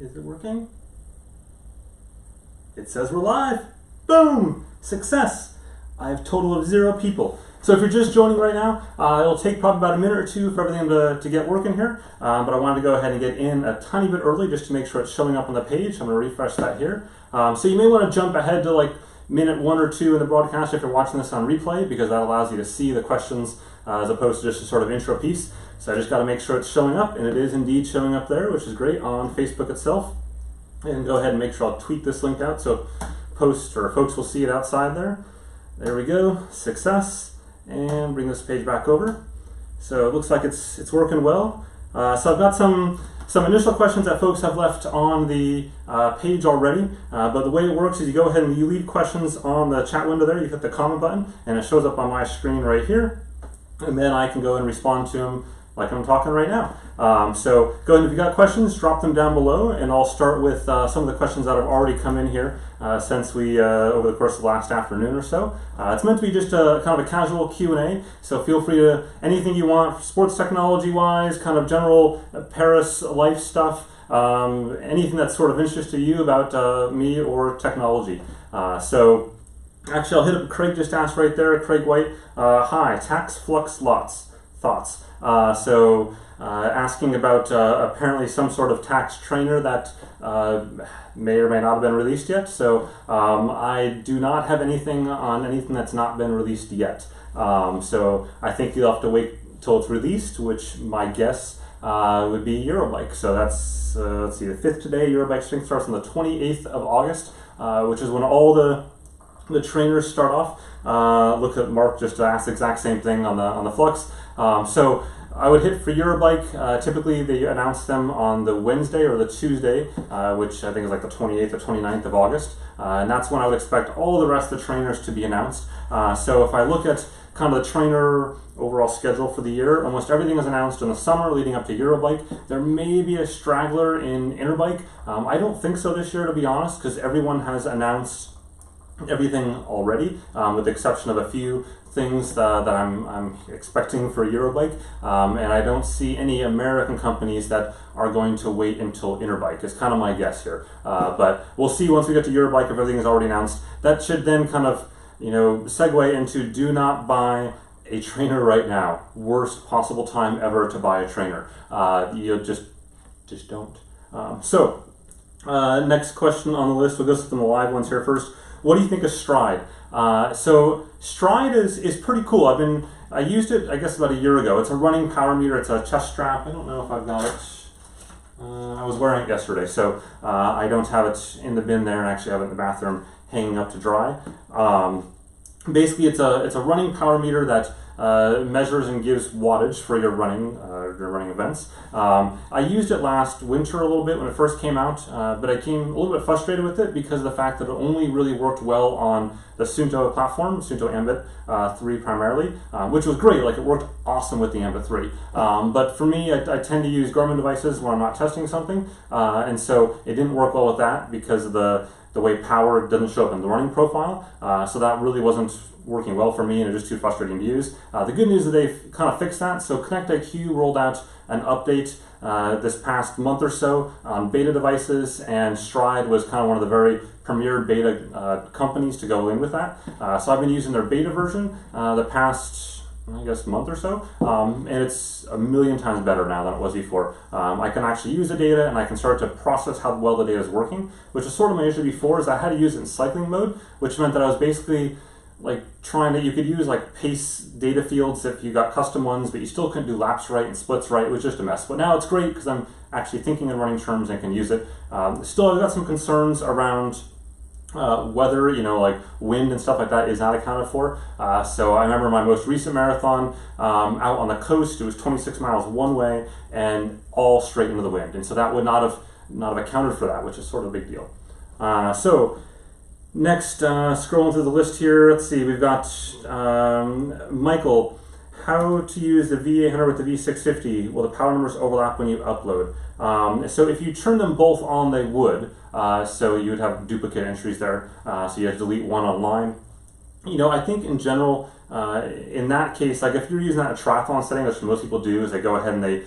Is it working? It says we're live. Boom! Success! I have a total of 0 people. So if you're just joining right now, it'll take probably about a minute or two for everything to get working here. But I wanted to go ahead and get in a tiny bit early just to make sure it's showing up on the page. I'm going to refresh that here. So you may want to jump ahead to like minute 1 or 2 in the broadcast if you're watching this on replay, because that allows you to see the questions as opposed to just a sort of intro piece. So I just got to make sure it's showing up, and it is indeed showing up there, which is great, on Facebook itself. And go ahead and make sure I'll tweet this link out so folks will see it outside there. There we go, success. And bring this page back over. So it looks like it's working well. So I've got some initial questions that folks have left on the page already. But the way it works is you go ahead and you leave questions on the chat window there. You hit the comment button, and it shows up on my screen right here. And then I can go and respond to them like I'm talking right now. So go ahead, if you got questions, drop them down below, and I'll start with some of the questions that have already come in here since we, over the course of the last afternoon or so. It's meant to be just a kind of a casual Q&A, so feel free to, anything you want, sports technology-wise, kind of general Paris life stuff, anything that's sort of interest to you about me or technology. So actually, I'll hit up Craig just asked right there, Craig White. Hi, tax flux thoughts. Asking about apparently some sort of tax trainer that may or may not have been released yet. So I do not have anything on anything that's not been released yet. So I think you'll have to wait till it's released, which my guess would be Eurobike. So that's, let's see, the 5th today. Eurobike Strength starts on the 28th of August, which is when all the trainers start off. Look at Mark just asked the exact same thing on the Flux. So I would hit for Eurobike. Typically they announce them on the Wednesday or the Tuesday, which I think is like the 28th or 29th of August. And that's when I would expect all the rest of the trainers to be announced. So if I look at kind of the trainer overall schedule for the year, almost everything is announced in the summer leading up to Eurobike. There may be a straggler in Interbike. I don't think so this year, to be honest, because everyone has announced everything already, with the exception of a few things that I'm expecting for Eurobike, and I don't see any American companies that are going to wait until Interbike. It's kind of my guess here, but we'll see once we get to Eurobike if everything is already announced. That should then kind of, segue into do not buy a trainer right now. Worst possible time ever to buy a trainer. You just don't. Next question on the list, we'll go through the live ones here first. What do you think of Stride? So Stride is pretty cool. I used it, I guess, about a year ago. It's a running power meter. It's a chest strap. I don't know if I've got it. I was wearing it yesterday, so I don't have it in the bin there, and actually have it in the bathroom hanging up to dry. Basically, it's a running power meter that measures and gives wattage for your running events. I used it last winter a little bit when it first came out, but I came a little bit frustrated with it because of the fact that it only really worked well on the Suunto platform, Suunto Ambit 3 primarily, which was great. Like, it worked awesome with the Ambit 3. But for me, I tend to use Garmin devices when I'm not testing something, and so it didn't work well with that because of the way power doesn't show up in the running profile. So that really wasn't working well for me, and it was just too frustrating to use. The good news is that they've kind of fixed that. So Connect IQ rolled out an update this past month or so on beta devices, and Stride was kind of one of the very premier beta companies to go in with that. So I've been using their beta version the past, I guess, month or so, and it's a million times better now than it was before. I can actually use the data, and I can start to process how well the data is working, which is sort of my issue before, is I had to use it in cycling mode, which meant that I was basically like you could use like pace data fields if you got custom ones, but you still couldn't do laps right and splits right. It was just a mess. But now it's great because I'm actually thinking in running terms and can use it. Still, I've got some concerns around weather, like wind and stuff like that is not accounted for. So I remember my most recent marathon out on the coast. It was 26 miles one way and all straight into the wind, and so that would not have accounted for that, which is sort of a big deal. Next, scrolling through the list here, let's see, we've got Michael. How to use the V800 with the V650? Will the power numbers overlap when you upload? So if you turn them both on, they would. So you would have duplicate entries there. So you have to delete one online. I think in general, in that case, like if you're using that in a triathlon setting, which most people do, is they go ahead and they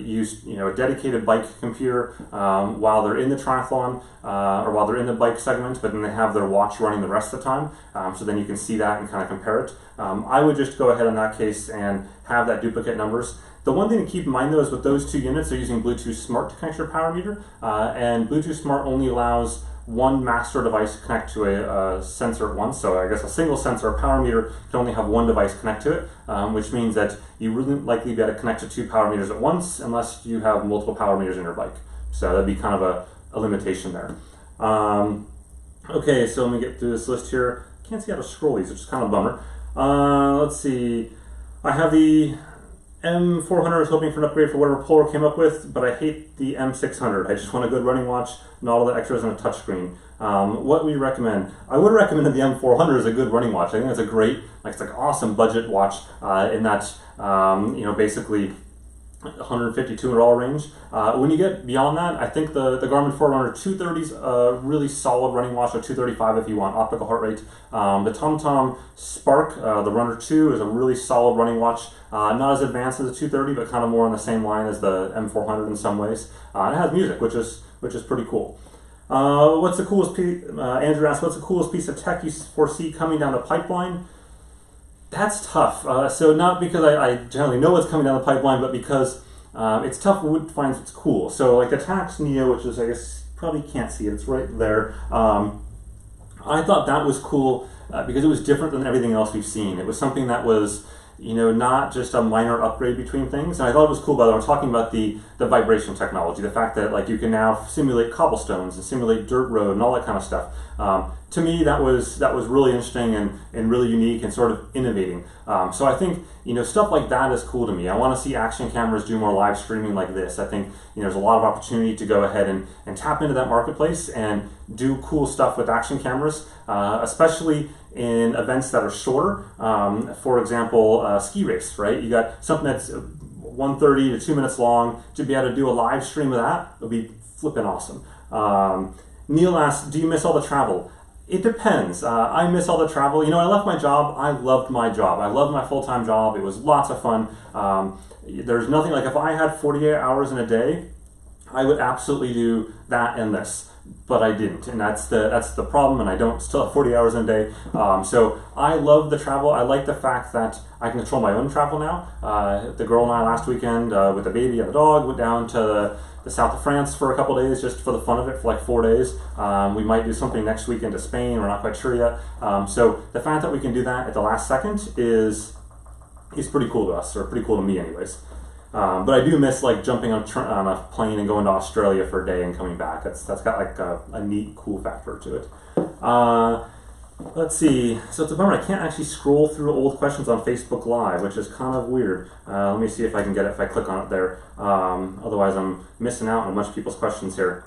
use a dedicated bike computer while they're in the triathlon or while they're in the bike segment, but then they have their watch running the rest of the time. So then you can see that and kind of compare it. I would just go ahead in that case and have that duplicate numbers. The one thing to keep in mind though is with those two units, they're using Bluetooth Smart to connect your power meter, and Bluetooth Smart only allows one master device to connect to a sensor at once. So I guess a single sensor, a power meter, can only have one device connect to it, which means that you wouldn't likely be able to connect to two power meters at once unless you have multiple power meters in your bike. So that'd be kind of a limitation there. Okay, so let me get through this list here. Can't see how to scroll these, which is kind of a bummer. Let's see. I have the M400. I was hoping for an upgrade for whatever Polar came up with, but I hate the M600. I just want a good running watch, not all the extras and a touchscreen. What would you recommend? I would recommend the M400 as a good running watch. I think it's a great, it's like awesome budget watch in that, basically $150, $200 range. When you get beyond that, I think the Garmin Forerunner 230 is a really solid running watch, or 235 if you want optical heart rate. The TomTom Spark, the Runner 2, is a really solid running watch. Not as advanced as the 230, but kind of more on the same line as the M400 in some ways. And it has music, which is pretty cool. What's the coolest piece? Andrew asked, what's the coolest piece of tech you foresee coming down the pipeline? That's tough. So not because I generally know what's coming down the pipeline, but because it's tough to find what's cool. So like the Tax Neo, which is, I guess, probably can't see it, it's right there. I thought that was cool because it was different than everything else we've seen. It was something that was, not just a minor upgrade between things. And I thought it was cool, by the way, I'm talking about the vibration technology, the fact that like you can now simulate cobblestones and simulate dirt road and all that kind of stuff. To me, that was really interesting and really unique and sort of innovating. So I think, stuff like that is cool to me. I want to see action cameras do more live streaming like this. I think, there's a lot of opportunity to go ahead and tap into that marketplace and do cool stuff with action cameras, especially in events that are shorter. For example, ski race, right? You got something that's 1:30 to 2 minutes long. To be able to do a live stream of that would be flipping awesome. Neil asks, do you miss all the travel? It depends. I miss all the travel. I left my job. I loved my job. I loved my full-time job. It was lots of fun. There's nothing like, if I had 48 hours in a day, I would absolutely do that and this. But I didn't, and that's the problem, and I don't still have 40 hours in a day. So I love the travel. I like the fact that I can control my own travel now. The girl and I last weekend with the baby and the dog went down to the south of France for a couple days just for the fun of it for like 4 days. We might do something next weekend to Spain. We're not quite sure yet. So the fact that we can do that at the last second is pretty cool to us, or pretty cool to me anyways. But I do miss like jumping on a plane and going to Australia for a day and coming back. That's got like a neat, cool factor to it. Let's see. So it's a bummer I can't actually scroll through old questions on Facebook Live, which is kind of weird. Let me see if I can get it if I click on it there. Otherwise, I'm missing out on a bunch of people's questions here.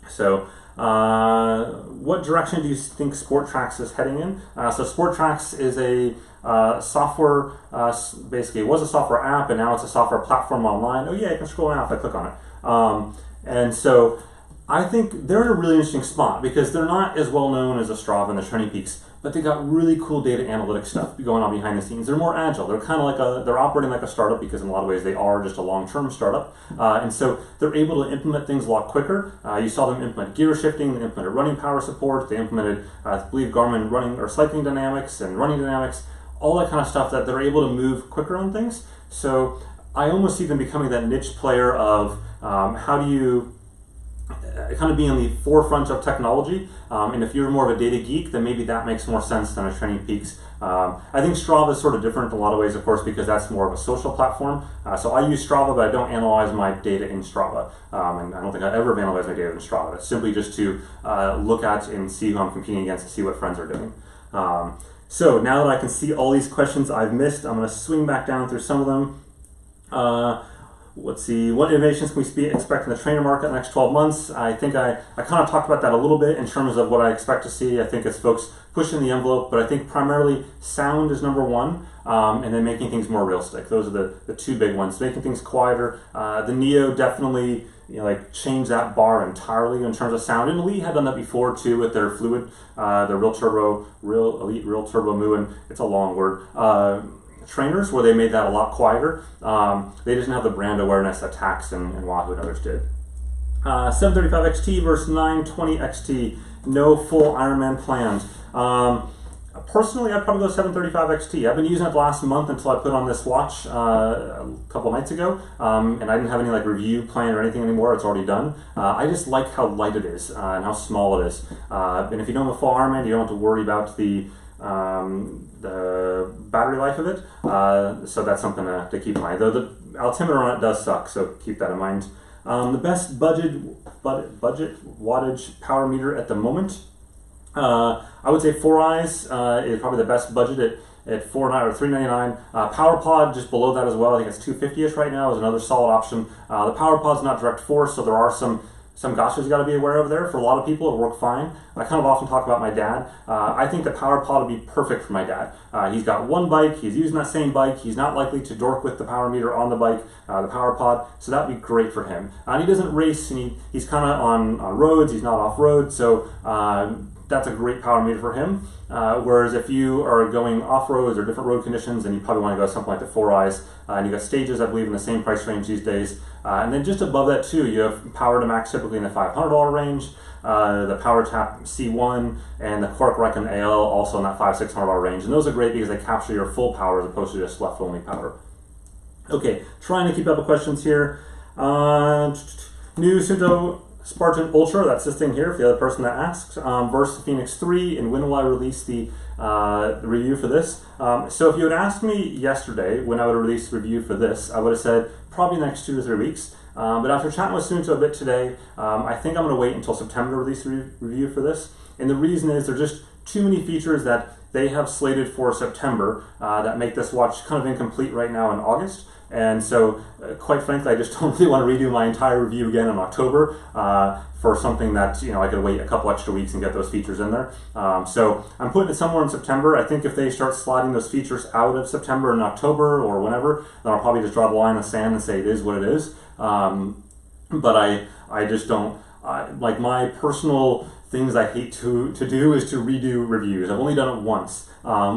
So, what direction do you think SportTrax is heading in? So SportTrax is a software, basically it was a software app and now it's a software platform online. Oh yeah, you can scroll down if I click on it. And so I think they're in a really interesting spot because they're not as well known as the Strava and the Training Peaks, but they got really cool data analytics stuff going on behind the scenes. They're more agile. They're kind of like they're operating like a startup because in a lot of ways they are just a long-term startup. And so they're able to implement things a lot quicker. You saw them implement gear shifting, they implemented running power support, they implemented, I believe, Garmin running or cycling dynamics and running dynamics, all that kind of stuff that they're able to move quicker on things. So I almost see them becoming that niche player of how do you kind of be on the forefront of technology, and if you're more of a data geek, then maybe that makes more sense than a Training Peaks. I think Strava is sort of different in a lot of ways, of course, because that's more of a social platform. So I use Strava, but I don't analyze my data in Strava, and I don't think I ever analyze my data in Strava. It's simply just to look at and see who I'm competing against and see what friends are doing. So now that I can see all these questions I've missed, I'm going to swing back down through some of them. Let's see, what innovations can we expect in the trainer market in the next 12 months? I think I kind of talked about that a little bit in terms of what I expect to see. I think it's folks pushing the envelope, but I think primarily sound is number one, and then making things more realistic. Those are the two big ones. Making things quieter. The Neo definitely like changed that bar entirely in terms of sound. And Elite had done that before too with their Fluid, their Elite Real Turbo Moo, and it's a long word. Trainers where they made that a lot quieter. They didn't have the brand awareness that Tax and Wahoo and others did. 735 XT versus 920 XT. No full Ironman planned. Personally, I'd probably go 735 XT. I've been using it the last month until I put on this watch a couple nights ago, and I didn't have any like review plan or anything anymore. It's already done. I just like how light it is and how small it is. And if you don't have a full Ironman, you don't have to worry about the battery life of it. So that's something to keep in mind. Though the altimeter on it does suck, so keep that in mind. The best budget wattage power meter at the moment. I would say 4eyes is probably the best budget at $499 or $399. PowerPod just below that as well. I think it's $250-ish right now is another solid option. The PowerPod's not direct force, so there are some gotchas you got to be aware of there. For a lot of people, it'll work fine. I kind of often talk about my dad. I think the PowerPod would be perfect for my dad. He's got one bike. He's using that same bike. He's not likely to dork with the power meter on the bike, the PowerPod. So that would be great for him. And he doesn't race, and he's kind of on roads. He's not off road, so that's a great power meter for him. Whereas if you are going off roads or different road conditions, then you probably want to go something like the 4eyes. And you got Stages, I believe, in the same price range these days. And then just above that too, you have Power to Max typically in the $500 range. The PowerTap C1 and the Quark Recon AL also in that $500-600 range. And those are great because they capture your full power as opposed to just left-only power. Okay, trying to keep up with questions here. New Suunto Spartan Ultra, that's this thing here, for the other person that asks, versus the Phoenix 3, and when will I release the review for this? So if you had asked me yesterday when I would release the review for this, I would have said probably the next 2 to 3 weeks. But after chatting with Suunto a bit today, I think I'm going to wait until September to release the review for this. And the reason is there's just too many features that they have slated for September that make this watch kind of incomplete right now in August. And so, quite frankly, I just don't really want to redo my entire review again in October for something that I could wait a couple extra weeks and get those features in there. So I'm putting it somewhere in September. I think if they start sliding those features out of September and October or whenever, then I'll probably just draw the line in the sand and say it is what it is. But I just don't like my personal things I hate to do is to redo reviews. I've only done it once,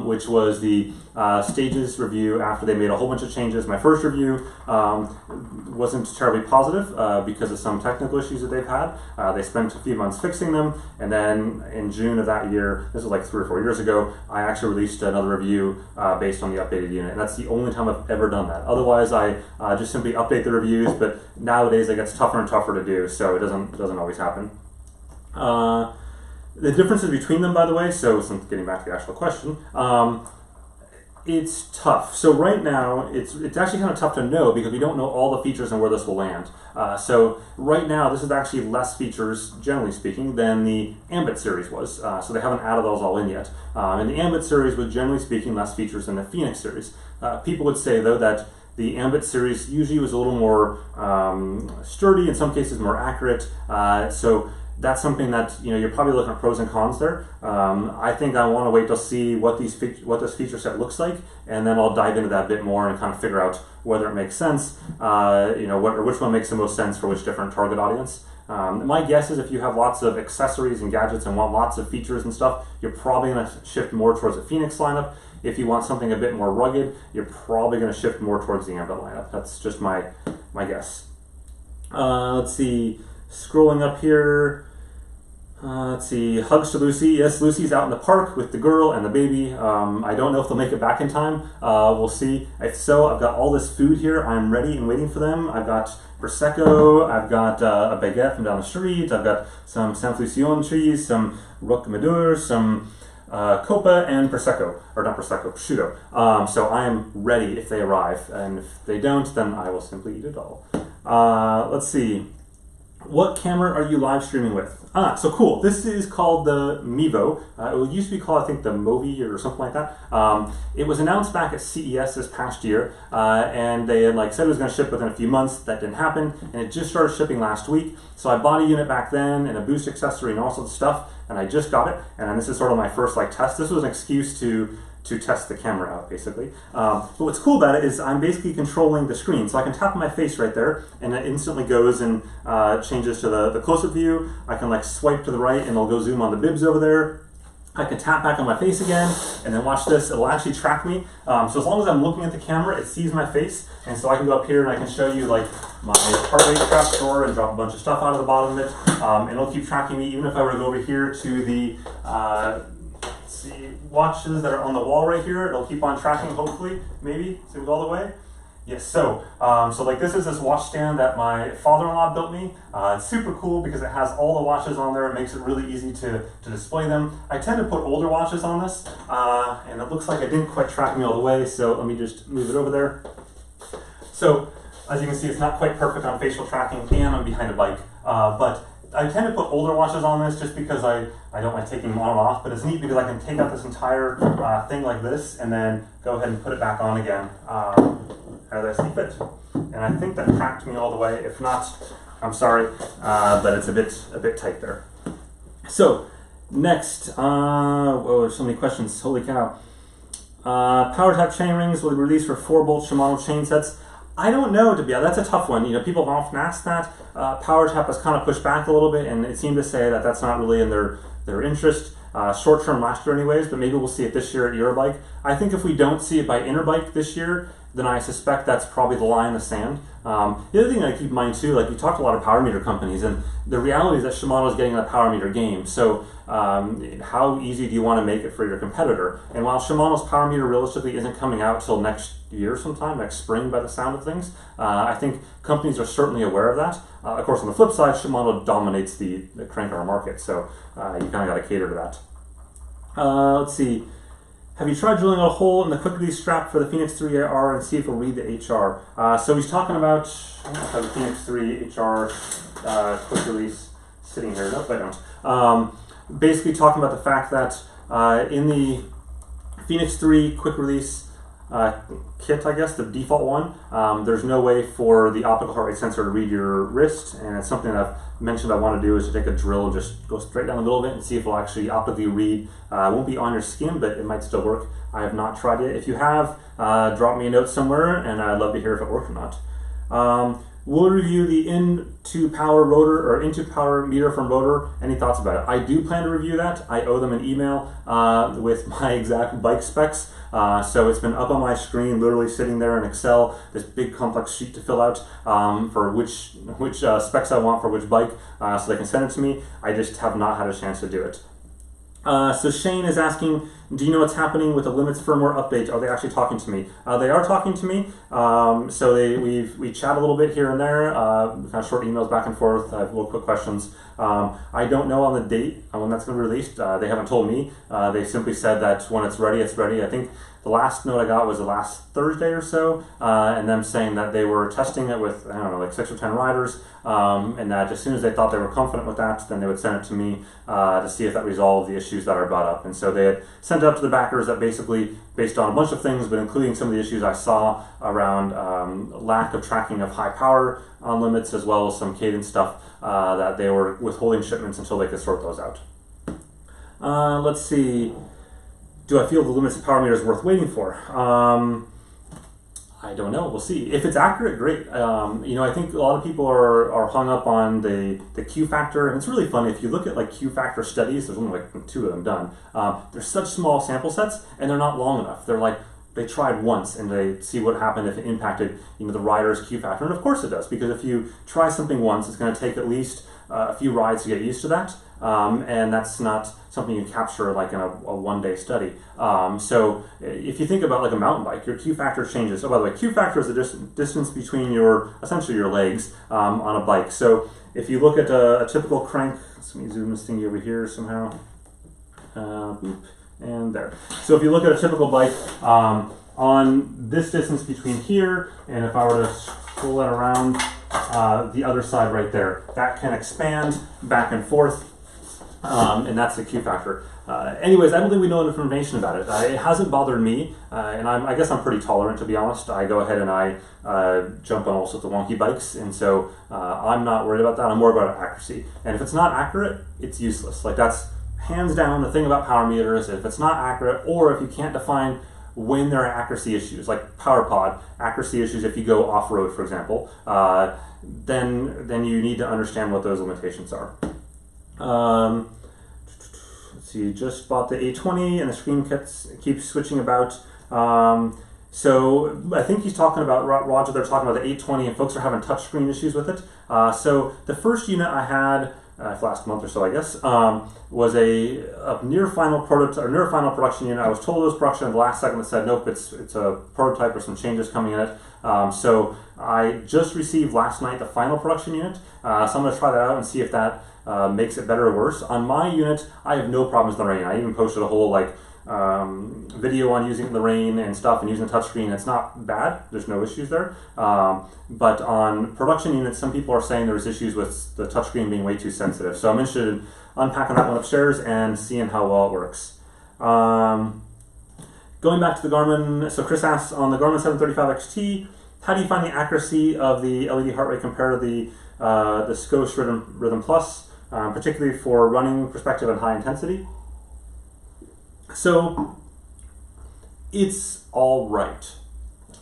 which was the Stages review after they made a whole bunch of changes. My first review wasn't terribly positive because of some technical issues that they've had. They spent a few months fixing them, and then in June of that year, this was like 3 or 4 years ago, I actually released another review based on the updated unit, and that's the only time I've ever done that. Otherwise, I just simply update the reviews, but nowadays it gets tougher and tougher to do, so it doesn't always happen. The differences between them, by the way, so since getting back to the actual question, it's tough. So right now, it's actually kind of tough to know because we don't know all the features and where this will land. So right now, this is actually less features, generally speaking, than the Ambit series was. So they haven't added those all in yet. And the Ambit series was, generally speaking, less features than the Phoenix series. People would say, though, that the Ambit series usually was a little more sturdy, in some cases more accurate. So that's something that you're probably looking at pros and cons there. I think I want to wait to see what this feature set looks like, and then I'll dive into that a bit more and kind of figure out whether it makes sense, which one makes the most sense for which different target audience. My guess is if you have lots of accessories and gadgets and want lots of features and stuff, you're probably going to shift more towards the Phoenix lineup. If you want something a bit more rugged, you're probably going to shift more towards the Ambit lineup. That's just my guess. Let's see, scrolling up here. Let's see, hugs to Lucy. Yes, Lucy's out in the park with the girl and the baby. I don't know if they'll make it back in time. We'll see. If so, I've got all this food here. I'm ready and waiting for them. I've got Prosecco. I've got a baguette from down the street. I've got some Saint Lucien cheese, some Roque Madure, some Copa, and Prosecco. Or not Prosecco, prosciutto. So I am ready if they arrive. And if they don't, then I will simply eat it all. Let's see. What camera are you live streaming with? So cool. This is called the Mevo. It used to be called, I think, the Movi or something like that. It was announced back at CES this past year, and they had said it was going to ship within a few months. That didn't happen, and it just started shipping last week. So I bought a unit back then and a boost accessory and all sorts of stuff, and I just got it. And then this is sort of my first test. This was an excuse to test the camera out, basically. But what's cool about it is I'm basically controlling the screen. So I can tap my face right there, and it instantly goes and changes to the close-up view. I can swipe to the right, and it'll go zoom on the bibs over there. I can tap back on my face again, and then watch this. It'll actually track me. So as long as I'm looking at the camera, it sees my face. And so I can go up here and I can show you my heart rate trap drawer and drop a bunch of stuff out of the bottom of it. And it'll keep tracking me, even if I were to go over here to the watches that are on the wall right here. It'll keep on tracking, hopefully, maybe. So we go all the way. Yes, so this is this watch stand that my father-in-law built me. It's super cool because it has all the watches on there. It makes it really easy to display them. I tend to put older watches on this, and it looks like I didn't quite track me all the way, so let me just move it over there. So, as you can see, it's not quite perfect on facial tracking, and I'm behind a bike, but I tend to put older watches on this just because I don't like taking them on and off, but it's neat because I can take out this entire thing like this and then go ahead and put it back on again as I see fit. And I think that tracked me all the way. If not, I'm sorry, but it's a bit tight there. So next, oh, there's so many questions. Holy cow! Power tap chain rings will be released for 4-bolt Shimano chain sets. I don't know, to be honest. That's a tough one. People have often asked that. Power tap has kind of pushed back a little bit, and it seemed to say that that's not really in their interest. Short term last year anyways, but maybe we'll see it this year at Eurobike. I think if we don't see it by Interbike this year, then I suspect that's probably the line in the sand. The other thing I keep in mind too, you talk to a lot of power meter companies, and the reality is that Shimano is getting in the power meter game. So how easy do you want to make it for your competitor? And while Shimano's power meter realistically isn't coming out till next year sometime, next spring by the sound of things, I think companies are certainly aware of that. Of course, on the flip side, Shimano dominates the crank arm market, so you kind of got to cater to that. Let's see. Have you tried drilling a hole in the quick release strap for the Phoenix 3 AR and see if it'll read the HR? So he's talking about, I don't know if I have the Phoenix 3 HR quick release sitting here. Nope, I don't. Basically talking about the fact that in the Phoenix 3 quick release kit, I guess, the default one, there's no way for the optical heart rate sensor to read your wrist, and it's something that I've mentioned I want to do is to take a drill and just go straight down the middle of it and see if it'll actually optically read. It won't be on your skin, but it might still work. I have not tried it. If you have, drop me a note somewhere, and I'd love to hear if it worked or not. We'll review the into power rotor or into power meter from rotor. Any thoughts about it? I do plan to review that. I owe them an email with my exact bike specs. So it's been up on my screen, literally sitting there in Excel, this big complex sheet to fill out for which specs I want for which bike, so they can send it to me. I just have not had a chance to do it. So Shane is asking, do you know what's happening with the limits firmware update? Are they actually talking to me? They are talking to me. So we chat a little bit here and there, kind of short emails back and forth. I have little quick questions. I don't know on the date when that's going to be released. They haven't told me. They simply said that when it's ready, it's ready. I think the last note I got was the last Thursday or so, and them saying that they were testing it with, I don't know, 6 or 10 riders, and that as soon as they thought they were confident with that, then they would send it to me to see if that resolved the issues that are brought up. And so they had sent it up to the backers that basically, based on a bunch of things, but including some of the issues I saw around lack of tracking of high power on limits, as well as some cadence stuff, that they were withholding shipments until they could sort those out. Let's see. Do I feel the limits of power meter is worth waiting for? I don't know. We'll see. If it's accurate, great. I think a lot of people are hung up on the Q factor, and it's really funny. If you look at Q factor studies, there's only 2 of them done. They're such small sample sets, and they're not long enough. They're they tried once, and they see what happened if it impacted the rider's Q factor, and of course it does, because if you try something once, it's going to take at least a few rides to get used to that, and that's not something you capture in a one-day study. So if you think about a mountain bike, your Q factor changes. Oh, by the way, Q factor is the distance between essentially your legs on a bike. So if you look at a typical crank, let me zoom this thingy over here somehow. Boop, and there. So if you look at a typical bike, on this distance between here, and if I were to scroll that around, the other side right there. That can expand back and forth, and that's the Q factor. Anyways, I don't think we know enough information about it. It hasn't bothered me, and I guess I'm pretty tolerant, to be honest. I go ahead and I jump on all sorts of wonky bikes, and so I'm not worried about that. I'm more about accuracy. And if it's not accurate, it's useless. Like, that's hands down the thing about power meters. If it's not accurate, or if you can't define when there are accuracy issues, like power pod accuracy issues if you go off-road, for example, then you need to understand what those limitations are. Let's see, just bought the A20 and the screen keeps switching about. So I think he's talking about, Roger, they're talking about the 820 and folks are having touchscreen issues with it. So the first unit I had, last month or so, I guess, was a near final prototype, or near final production unit. I was told it was production at the last second that said, nope, it's a prototype or some changes coming in it. So I just received last night the final production unit. So I'm going to try that out and see if that makes it better or worse. On my unit, I have no problems with the rain. I even posted a whole video on using the rain and stuff and using the touchscreen. It's not bad. There's no issues there. But on production units, some people are saying there's issues with the touchscreen being way too sensitive. So I'm interested in unpacking that one upstairs and seeing how well it works. Going back to the Garmin, so Chris asks, on the Garmin 735 XT, how do you find the accuracy of the LED heart rate compared to the Scosche Rhythm Plus, particularly for running perspective and high intensity? So it's all right.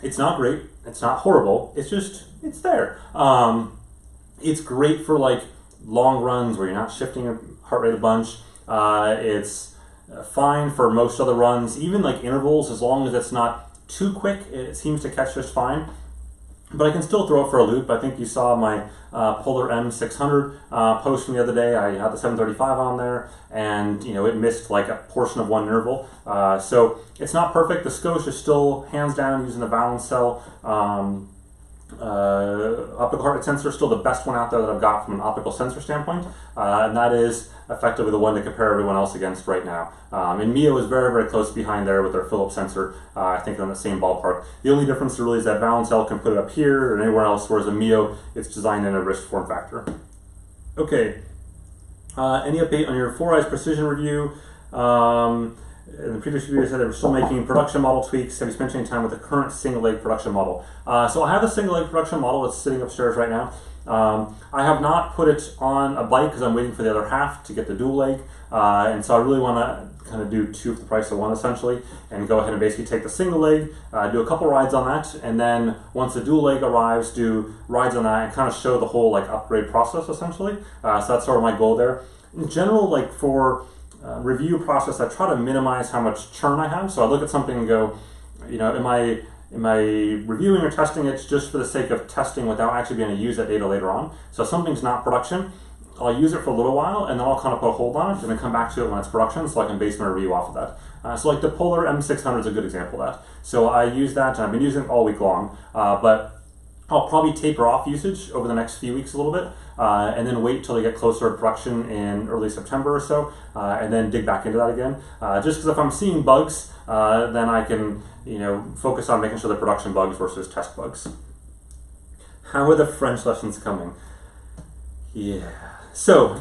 It's not great. It's not horrible. It's just, it's there. It's great for like long runs where you're not shifting your heart rate a bunch. It's fine for most other runs, even like intervals, as long as it's not too quick. It seems to catch just fine. But I can still throw it for a loop. I think you saw my Polar M600 post from the other day. I had the 735 on there, and it missed like a portion of one interval. So it's not perfect. The Scosche is still hands down using the Valence cell optical heart rate sensor, still the best one out there that I've got from an optical sensor standpoint, and that is effectively the one to compare everyone else against right now. And Mio is very, very close behind there with their Philips sensor. I think they're in the same ballpark. The only difference really is that Valence L can put it up here or anywhere else, whereas a Mio, it's designed in a wrist form factor. Okay, any update on your 4Eyes precision review? In the previous video, I said they were still making production model tweaks. Have you spent any time with the current single leg production model? So I have a single leg production model that's sitting upstairs right now. I have not put it on a bike because I'm waiting for the other half to get the dual leg. And so I really want to kind of do two for the price of one, essentially, and go ahead and basically take the single leg, do a couple rides on that, and then once the dual leg arrives, do rides on that and kind of show the whole like upgrade process, essentially. So that's sort of my goal there. In general, like for review process, I try to minimize how much churn I have. So I look at something and go, am I reviewing or testing it just for the sake of testing without actually being able to use that data later on? So if something's not production, I'll use it for a little while and then I'll kind of put a hold on it and then come back to it when it's production so I can base my review off of that. So like the Polar M600 is a good example of that. So I use that and I've been using it all week long, but I'll probably taper off usage over the next few weeks a little bit, and then wait till they get closer to production in early September or so, and then dig back into that again. Just because if I'm seeing bugs, then I can focus on making sure they're production bugs versus test bugs. How are the French lessons coming? Yeah. So,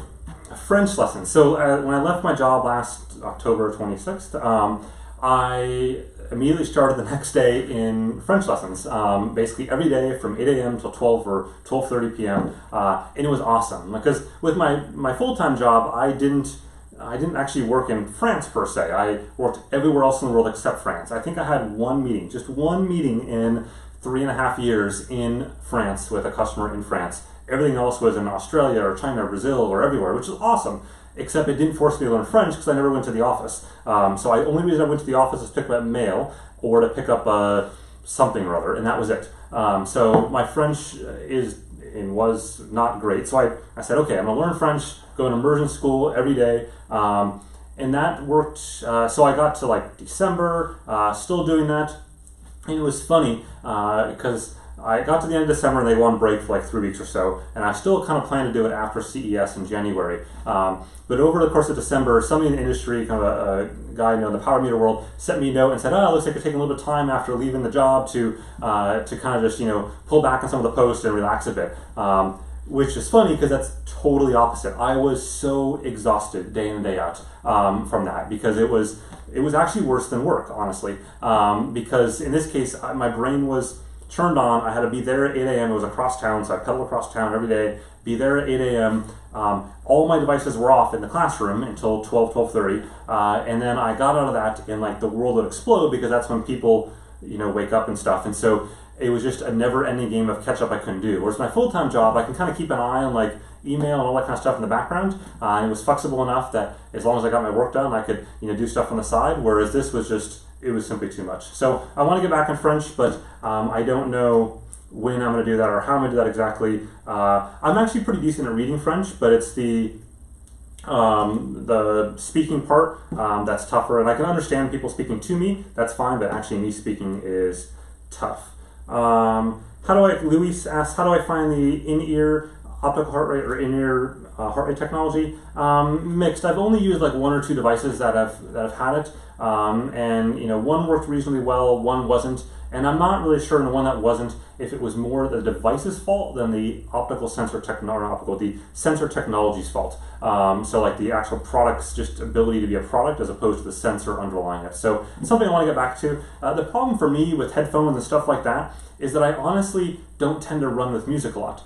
French lessons. So when I left my job last October 26th, I immediately started the next day in French lessons, basically every day from 8 a.m. till 12 or 12:30 p.m. And it was awesome because with my full-time job, I didn't actually work in France per se. I worked everywhere else in the world except France. I think I had just one meeting in 3.5 years in France with a customer in France. Everything else was in Australia or China or Brazil or everywhere, which is awesome. Except it didn't force me to learn French because I never went to the office. So the only reason I went to the office is to pick up mail or to pick up something or other, and that was it. So my French was not great. So I said, okay, I'm going to learn French, go to immersion school every day, and that worked. So I got to like December, still doing that. And it was funny because I got to the end of December and they go on break for like 3 weeks or so, and I still kind of plan to do it after CES in January. But over the course of December, somebody in the industry, kind of a guy in the power meter world, sent me a note and said, "Oh, it looks like you're taking a little bit of time after leaving the job to kind of just pull back on some of the posts and relax a bit." Which is funny because that's totally opposite. I was so exhausted day in and day out from that, because it was actually worse than work, honestly. Because in this case, my brain was turned on. I had to be there at 8 a.m. It was across town, so I pedaled across town every day, be there at 8 a.m. All my devices were off in the classroom until 12:30, and then I got out of that and like the world would explode, because that's when people wake up and stuff. And so it was just a never-ending game of catch-up I couldn't do. Whereas my full-time job, I can kind of keep an eye on like email and all that kind of stuff in the background, and it was flexible enough that as long as I got my work done, I could do stuff on the side. Whereas this was just, it was simply too much. So I want to get back in French, but I don't know when I'm going to do that or how I'm going to do that exactly. I'm actually pretty decent at reading French, but it's the speaking part that's tougher, and I can understand people speaking to me, that's fine, but actually me speaking is tough. Luis asks, how do I find the in-ear optical heart rate or in-ear heart rate technology? Mixed. I've only used like 1 or 2 devices that have had it, and one worked reasonably well, one wasn't, and I'm not really sure in the one that wasn't if it was more the device's fault than the the sensor technology's fault. So like the actual product's just ability to be a product as opposed to the sensor underlying it. So it's something I want to get back to. The problem for me with headphones and stuff like that is that I honestly don't tend to run with music a lot.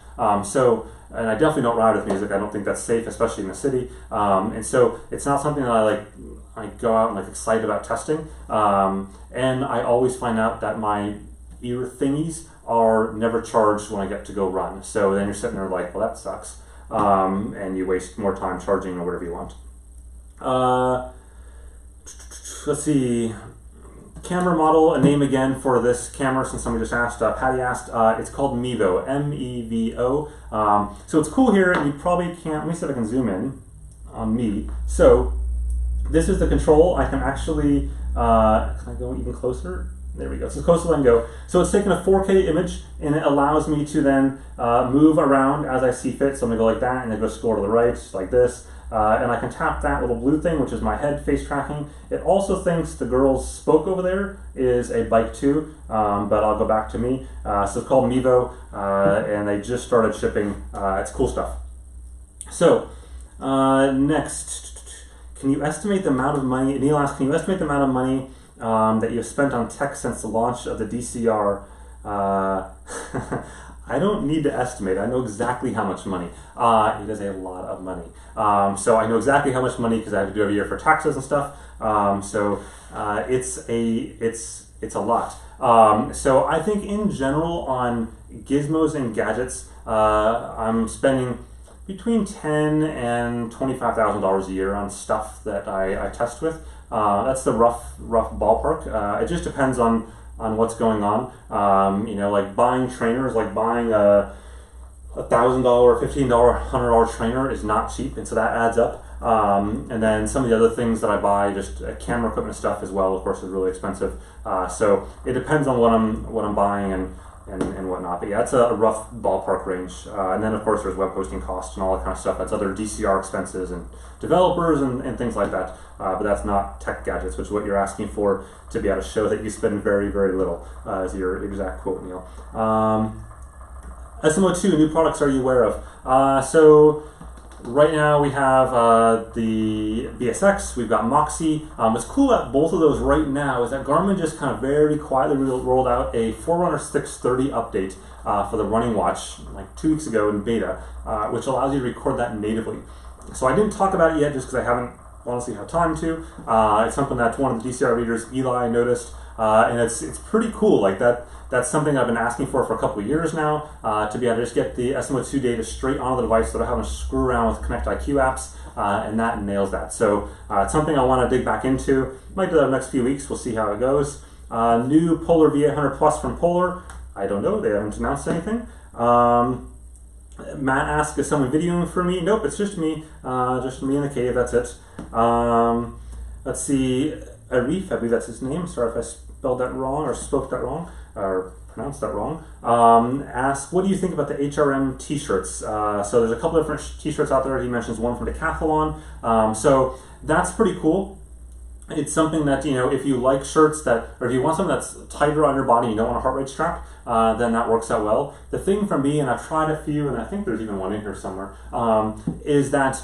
And I definitely don't ride with music. I don't think that's safe, especially in the city. And so it's not something that I go out and like excited about testing. And I always find out that my ear thingies are never charged when I get to go run. So then you're sitting there like, well, that sucks. And you waste more time charging or whatever you want. Let's see. Camera model, a name again for this camera, since somebody just asked. Patty asked. It's called Mevo, M-E-V-O. So it's cool here, and you probably can't. Let me see if I can zoom in on me. So this is the control. I can actually. Can I go even closer? There we go. It's as close as I can go. So it's taking a 4K image, and it allows me to then move around as I see fit. So I'm going to go like that, and then go scroll to the right, like this. And I can tap that little blue thing, which is my head face tracking. It also thinks the girl's spoke over there is a bike too, but I'll go back to me. So it's called Mevo, and they just started shipping. It's cool stuff. So next, can you estimate the amount of money? Neil asks, can you estimate the amount of money that you've spent on tech since the launch of the DCR? I don't need to estimate. I know exactly how much money. It is a lot of money. So I know exactly how much money because I have to do every year for taxes and stuff. So it's a lot. So I think in general on gizmos and gadgets, I'm spending between $10,000 and $25,000 a year on stuff that I test with. That's the rough ballpark. It just depends on what's going on. Like buying trainers, like buying a $1,000, $1,500, $100 trainer is not cheap, and so that adds up. And then some of the other things that I buy, just camera equipment stuff as well, of course, is really expensive. So it depends on what I'm buying and whatnot. But yeah, it's a rough ballpark range. And then of course there's web hosting costs and all that kind of stuff. That's other DCR expenses and developers and things like that. But that's not tech gadgets, which is what you're asking for, to be able to show that you spend very, very little, is your exact quote, Neil. SMO2, new products are you aware of? So right now we have the BSX, we've got Moxie. What's cool about both of those right now is that Garmin just kind of very quietly rolled out a Forerunner 630 update for the running watch like 2 weeks ago in beta, which allows you to record that natively. So I didn't talk about it yet just because I haven't honestly had time to. It's something that one of the DCR readers, Eli, noticed, and it's pretty cool. Like that's something I've been asking for a couple of years now, to be able to just get the SMO2 data straight onto the device so that I don't have to screw around with Connect IQ apps, and that nails that. So it's something I want to dig back into. Might do that in the next few weeks. We'll see how it goes. New Polar V800 Plus from Polar. I don't know. They haven't announced anything. Matt asked, is someone videoing for me? Nope, it's just me. Just me in the cave, that's it. Let's see, Arif, I believe that's his name. Sorry if I spelled that wrong or spoke that wrong, or pronounced that wrong, asks, what do you think about the HRM t-shirts? So there's a couple different t-shirts out there. He mentions one from Decathlon. So that's pretty cool. It's something that, you know, if you like shirts that, or if you want something that's tighter on your body and you don't want a heart rate strap, then that works out well. The thing for me, and I've tried a few, and I think there's even one in here somewhere, is that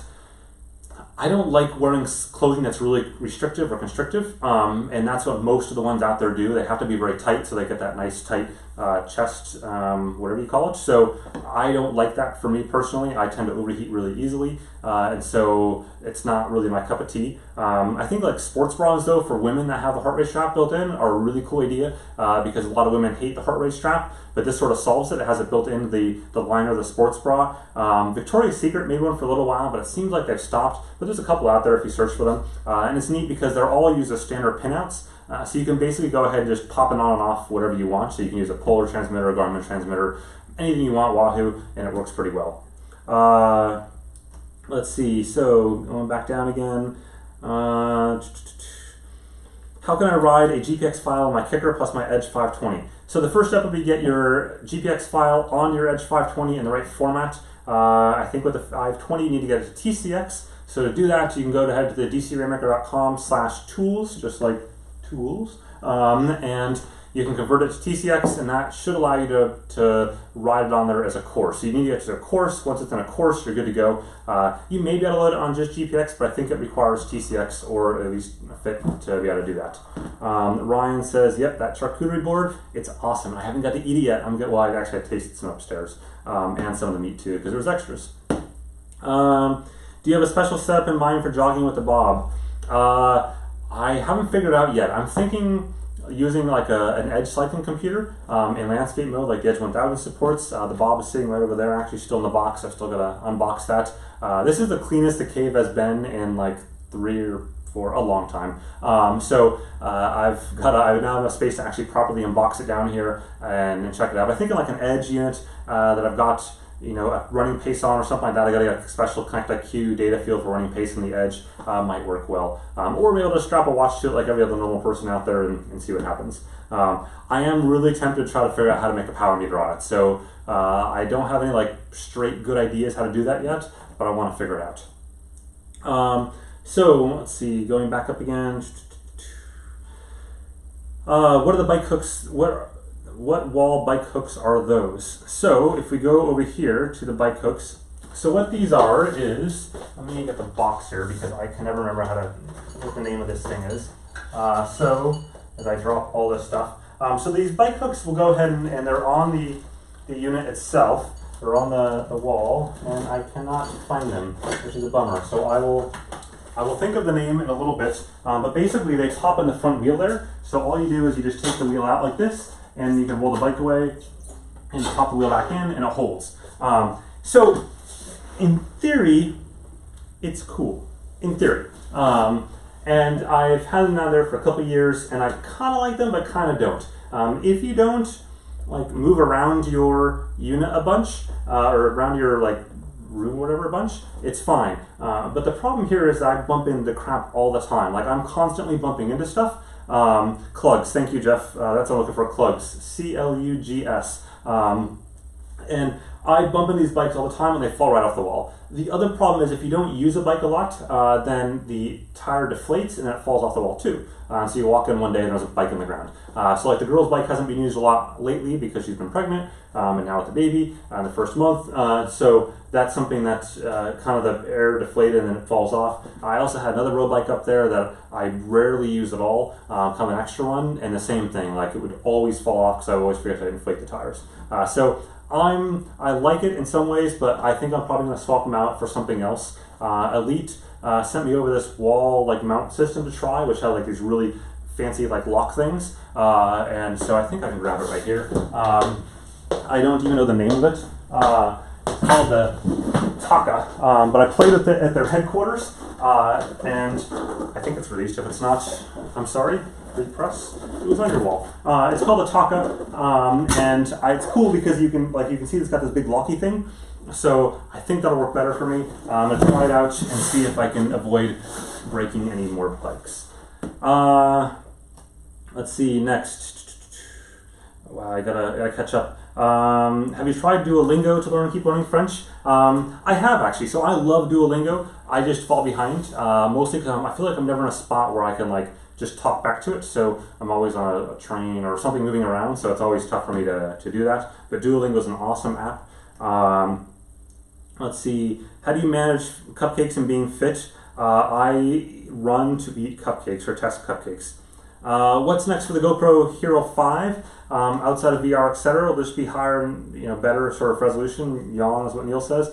I don't like wearing clothing that's really restrictive or constrictive, and that's what most of the ones out there do. They have to be very tight so they get that nice tight chest, whatever you call it. So I don't like that for me personally. I tend to overheat really easily, and so it's not really my cup of tea. I think like sports bras though, for women that have the heart rate strap built in, are a really cool idea, because a lot of women hate the heart rate strap, but this sort of solves it. It has it built into the liner of the sports bra. Victoria's Secret made one for a little while, but it seems like they've stopped. But there's a couple out there if you search for them, and it's neat because they're all used as standard pinouts. So you can basically go ahead and just pop it on and off whatever you want. So you can use a Polar transmitter, a Garmin transmitter, anything you want, Wahoo, and it works pretty well. Let's see, so going back down again. How can I ride a GPX file on my Kicker plus my Edge 520? So the first step would be get your GPX file on your Edge 520 in the right format. I think with the 520 you need to get it to TCX. So to do that, you can go ahead to the dcrainmaker.com/tools, just like tools, and you can convert it to TCX, and that should allow you to ride it on there as a course. So you need to get to a course. Once it's in a course, you're good to go. You may be able to load it on just GPX, but I think it requires TCX or at least a fit to be able to do that. Ryan says, yep, that charcuterie board, it's awesome. I haven't got to eat it yet. Well, I actually tasted some upstairs, and some of the meat too, because there was extras. Do you have a special setup in mind for jogging with the Bob? I haven't figured it out yet. I'm thinking using like an Edge cycling computer in landscape mode, like the Edge 1000 supports. The Bob is sitting right over there, actually still in the box. I've still got to unbox that. This is the cleanest the cave has been in like 3 or 4, a long time. So I now have a space to actually properly unbox it down here and check it out. But I think like an Edge unit that I've got, you know, a running pace on or something like that, I gotta get a special Connect IQ data field for running pace on the Edge, might work well. Or be able to strap a watch to it like every other normal person out there and see what happens. I am really tempted to try to figure out how to make a power meter on it. So I don't have any like straight good ideas how to do that yet, but I want to figure it out. So let's see, going back up again. What are the bike hooks? What wall bike hooks are those? So if we go over here to the bike hooks, so what these are is, let me get the box here because I can never remember what the name of this thing is. So as I drop all this stuff, so these bike hooks will go ahead and they're on the unit itself. They're on the wall, and I cannot find them, which is a bummer. So I will think of the name in a little bit, but basically they pop in the front wheel there. So all you do is you just take the wheel out like this, and you can roll the bike away and pop the wheel back in, and it holds. So in theory, it's cool. In theory. And I've had them down there for a couple years, and I kind of like them, but kind of don't. If you don't like move around your unit a bunch, or around your like room or whatever a bunch, it's fine. But the problem here is that I bump into crap all the time. Like I'm constantly bumping into stuff. Clugs, thank you, Jeff. That's what I'm looking for, clugs. C-L-U-G-S. And I bump into these bikes all the time and they fall right off the wall. The other problem is if you don't use a bike a lot, then the tire deflates and then it falls off the wall too. So you walk in one day and there's a bike in the ground. So like the girl's bike hasn't been used a lot lately because she's been pregnant and now with the baby in the first month. So that's something that's kind of the air deflated and then it falls off. I also had another road bike up there that I rarely use at all, kind of an extra one, and the same thing, like it would always fall off because I always forget to inflate the tires. So I like it in some ways, but I think I'm probably going to swap them out for something else. Elite sent me over this wall like mount system to try, which had like these really fancy like lock things, and so I think I can grab it right here. I don't even know the name of it. It's called the Taka, but I played with it at their headquarters, and I think it's released. If it's not, I'm sorry. Press. It was on your wall. It's called a Taka, and it's cool because you can see it's got this big locky thing. So I think that'll work better for me. I'm gonna try it out and see if I can avoid breaking any more bikes. Let's see next. Wow, I gotta catch up. Have you tried Duolingo to keep learning French? I have actually. So I love Duolingo. I just fall behind, mostly because I feel like I'm never in a spot where I can like just talk back to it. So I'm always on a train or something moving around. So it's always tough for me to do that. But Duolingo is an awesome app. Let's see. How do you manage cupcakes and being fit? I run to eat cupcakes or test cupcakes. What's next for the GoPro Hero 5? Outside of VR, etc., will this be higher and better sort of resolution? Yawn is what Neil says.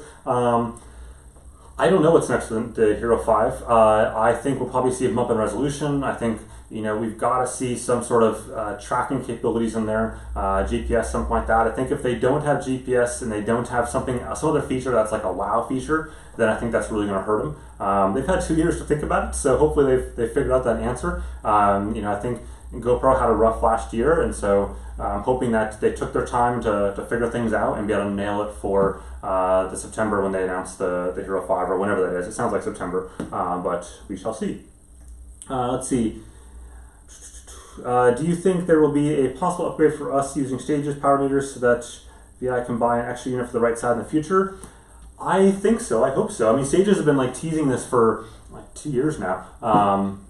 I don't know what's next for the Hero 5. I think we'll probably see a bump in resolution. I think we've got to see some sort of tracking capabilities in there, GPS, something like that. I think if they don't have GPS and they don't have some other feature that's like a wow feature, then I think that's really going to hurt them. They've had 2 years to think about it, so hopefully they've figured out that answer. I think GoPro had a rough last year, and so I'm hoping that they took their time to figure things out and be able to nail it for the September when they announce the Hero 5 or whenever that is. It sounds like September, but we shall see. Let's see. Do you think there will be a possible upgrade for us using stages, power meters, so that VI can buy an extra unit for the right side in the future? I think so. I hope so. I mean, Stages have been like teasing this for like 2 years now,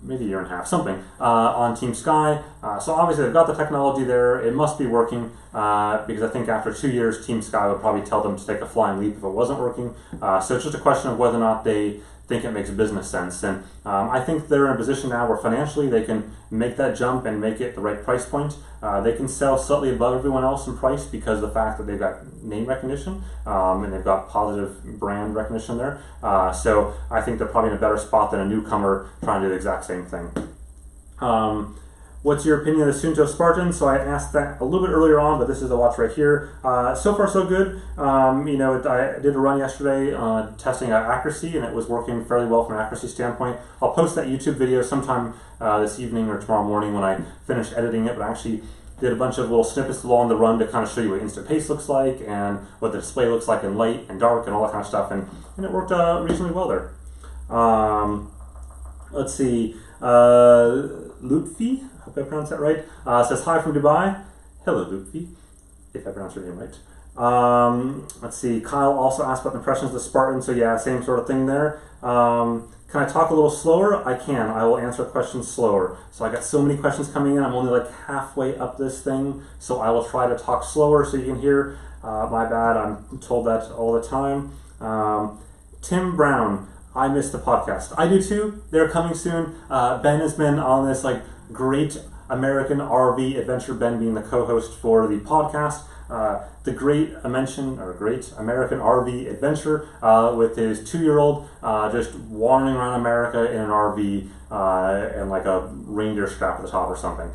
maybe a year and a half, something, on Team Sky. So obviously they've got the technology there. It must be working because I think after 2 years, Team Sky would probably tell them to take a flying leap if it wasn't working. So it's just a question of whether or not they think it makes business sense. And I think they're in a position now where financially they can make that jump and make it the right price point. They can sell slightly above everyone else in price because of the fact that they've got name recognition and they've got positive brand recognition there. So I think they're probably in a better spot than a newcomer trying to do the exact same thing. What's your opinion of the Suunto Spartan? So I asked that a little bit earlier on, but this is the watch right here. So far so good. I did a run yesterday testing out accuracy, and it was working fairly well from an accuracy standpoint. I'll post that YouTube video sometime this evening or tomorrow morning when I finish editing it, but I actually did a bunch of little snippets along the run to kind of show you what instant pace looks like and what the display looks like in light and dark and all that kind of stuff, and it worked reasonably well there. Let's see. Lutfi, I hope I pronounced that right, says hi from Dubai. Hello, Lutfi, if I pronounced your name right. Let's see. Kyle also asked about the impressions of the Spartan, so yeah, same sort of thing there. Can I talk a little slower? I can. I will answer questions slower. So I got so many questions coming in. I'm only like halfway up this thing, so I will try to talk slower so you can hear. My bad. I'm told that all the time. Tim Brown, I missed the podcast. I do too. They're coming soon. Ben has been on this like great American RV adventure. Ben being the co-host for the podcast. The Great American RV Adventure with his 2-year-old just wandering around America in an RV and like a reindeer strap at the top or something.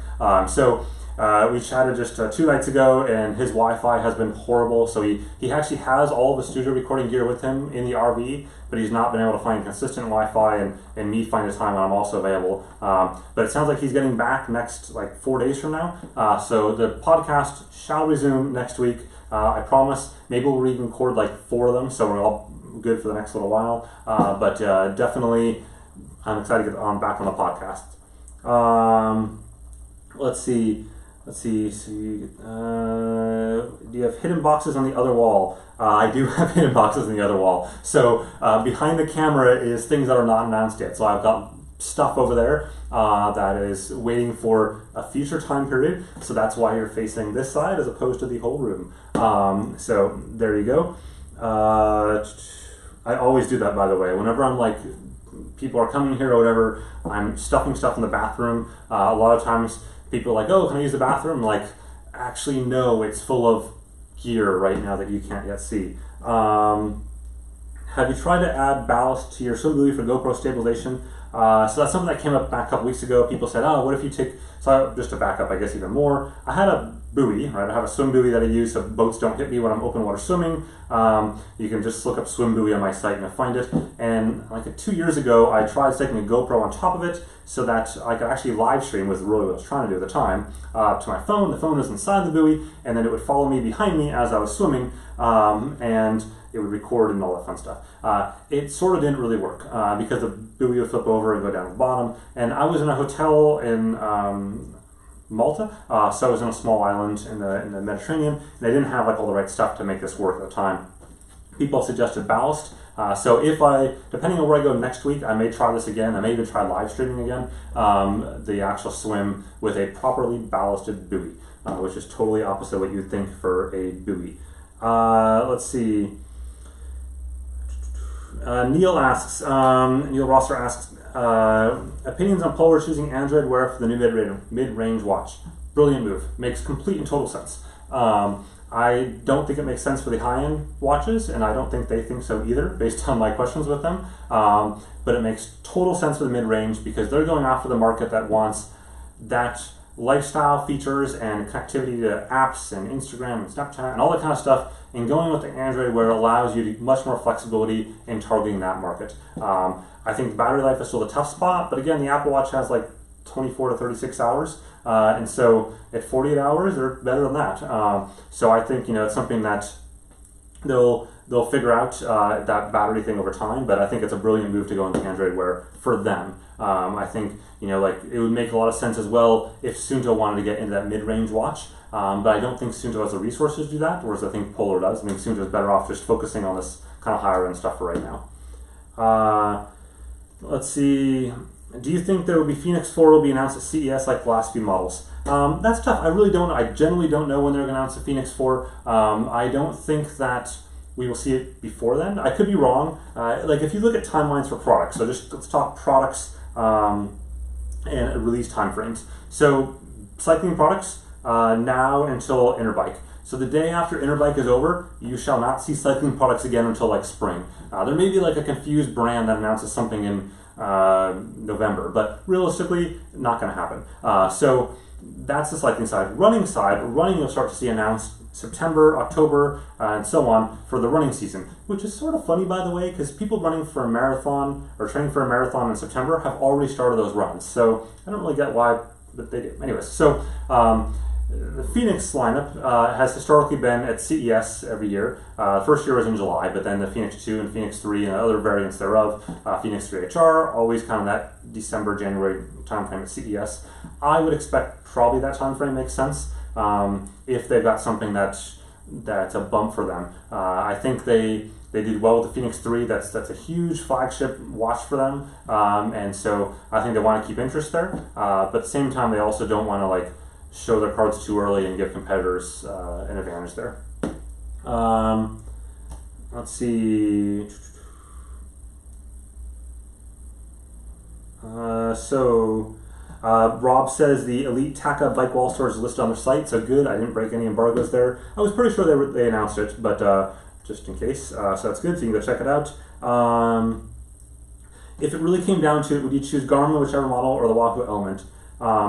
We chatted just 2 nights ago, and his Wi-Fi has been horrible. So he actually has all of the studio recording gear with him in the RV, but he's not been able to find consistent Wi-Fi and me find a time when I'm also available. But it sounds like he's getting back next like 4 days from now. So the podcast shall resume next week. I promise. Maybe we'll even record like 4 of them, so we're all good for the next little while. But definitely, I'm excited to get back on the podcast. Let's see. Do you have hidden boxes on the other wall? I do have hidden boxes on the other wall. So behind the camera is things that are not announced yet. So I've got stuff over there that is waiting for a future time period. So that's why you're facing this side as opposed to the whole room. So there you go. I always do that, by the way. Whenever I'm like, people are coming here or whatever, I'm stuffing stuff in the bathroom. A lot of times people are like, oh, can I use the bathroom? I'm like, actually, no, it's full of gear right now that you can't yet see. Have you tried to add ballast to your swim buoy for GoPro stabilization? So that's something that came up back a couple weeks ago. People said, oh, what if you take, so just to back up, I guess, even more, I had a buoy, right? I have a swim buoy that I use so boats don't hit me when I'm open water swimming. You can just look up swim buoy on my site and you'll find it. And like 2 years ago, I tried sticking a GoPro on top of it so that I could actually live stream, was really what I was trying to do at the time, to my phone. The phone was inside the buoy, and then it would follow me behind me as I was swimming, and it would record and all that fun stuff. It sort of didn't really work because the buoy would flip over and go down to the bottom. And I was in a hotel in Malta. So I was on a small island in the Mediterranean, and I didn't have like all the right stuff to make this work at the time. People suggested ballast. So depending on where I go next week, I may try this again. I may even try live streaming again, the actual swim with a properly ballasted buoy, which is totally opposite what you'd think for a buoy. Let's see. Neil Rosser asks, opinions on Polar choosing Android Wear for the new mid-range watch. Brilliant move. Makes complete and total sense. I don't think it makes sense for the high-end watches, and I don't think they think so either, based on my questions with them. But it makes total sense for the mid-range because they're going after the market that wants that lifestyle features and connectivity to apps and Instagram and Snapchat and all that kind of stuff, and going with the Android Wear allows you much more flexibility in targeting that market. I think the battery life is still a tough spot, but again, the Apple Watch has like 24 to 36 hours, and so at 48 hours, they're better than that. So I think it's something that they'll figure out that battery thing over time, but I think it's a brilliant move to go into Android Wear for them. I think like it would make a lot of sense as well if Suunto wanted to get into that mid-range watch, but I don't think Suunto has the resources to do that, whereas I think Polar does. I think Suunto is better off just focusing on this kind of higher end stuff for right now. Let's see. Do you think there will be Phoenix 4 will be announced at CES like the last few models? That's tough. I really don't. I generally don't know when they're going to announce the Phoenix 4. I don't think that we will see it before then. I could be wrong. Like if you look at timelines for products, so just let's talk products and release timeframes. So cycling products now until Interbike. So the day after Interbike is over, you shall not see cycling products again until like spring. There may be like a confused brand that announces something in November, but realistically, not going to happen. So that's the cycling side. Running you'll start to see announced September, October, and so on for the running season, which is sort of funny, by the way, because people running for a marathon or training for a marathon in September have already started those runs. So I don't really get why, but they do. Anyways, so the Phoenix lineup has historically been at CES every year. The first year was in July, but then the Phoenix 2 and Phoenix 3 and other variants thereof, Phoenix 3 HR, always kind of that December, January timeframe at CES. I would expect probably that timeframe makes sense if they've got something that's a bump for them. I think they did well with the Phoenix 3. That's a huge flagship watch for them, and so I think they want to keep interest there. But at the same time, they also don't want to like show their cards too early and give competitors an advantage there. Let's see. Rob says the Elite Taka bike wall store is listed on their site, so good. I didn't break any embargoes there. I was pretty sure they announced it, but just in case. So that's good, so you can go check it out. If it really came down to it, would you choose Garmin, whichever model, or the Wahoo Element?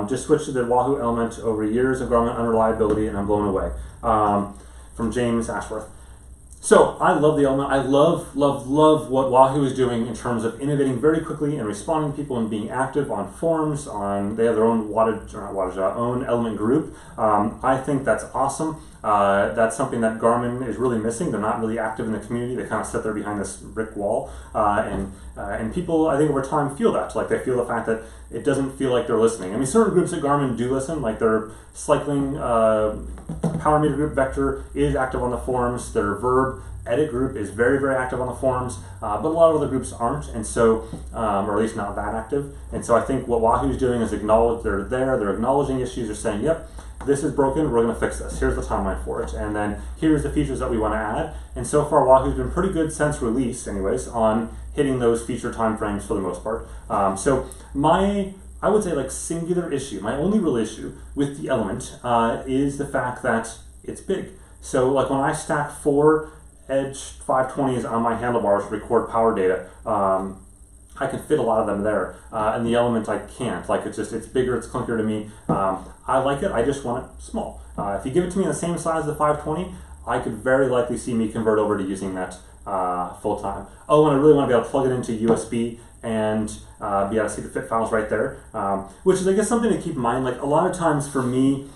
Just switched to the Wahoo Element over years of Garmin unreliability, and I'm blown away. From James Ashworth. So I love the Element. I love what Wahoo is doing in terms of innovating very quickly and responding to people and being active on forums. They have their own own Element group. I think that's awesome. That's something that Garmin is really missing. They're not really active in the community. They kind of sit there behind this brick wall, and people, I think, over time feel that. Like they feel the fact that it doesn't feel like they're listening. I mean, certain groups at Garmin do listen, like their cycling power meter group Vector is active on the forums. Their Verb edit group is very, very active on the forums, but a lot of other groups aren't, and so, or at least not that active. And so I think what Wahoo's doing is acknowledge they're there, they're acknowledging issues, they're saying, yep, this is broken, we're going to fix this. Here's the timeline for it, and then here's the features that we want to add. And so far, Wahoo's been pretty good since release, anyways, on hitting those feature timeframes for the most part. So I would say, like, singular issue, my only real issue with the Element is the fact that it's big. So, like, when I stack 4 Edge 520s on my handlebars to record power data, I can fit a lot of them there, and the Element I can't. Like, it's bigger, it's clunkier to me. I like it, I just want it small. If you give it to me the same size as the 520, I could very likely see me convert over to using that full time. Oh, and I really want to be able to plug it into USB and be able to see the fit files right there, which is, I guess, something to keep in mind. Like, a lot of times for me,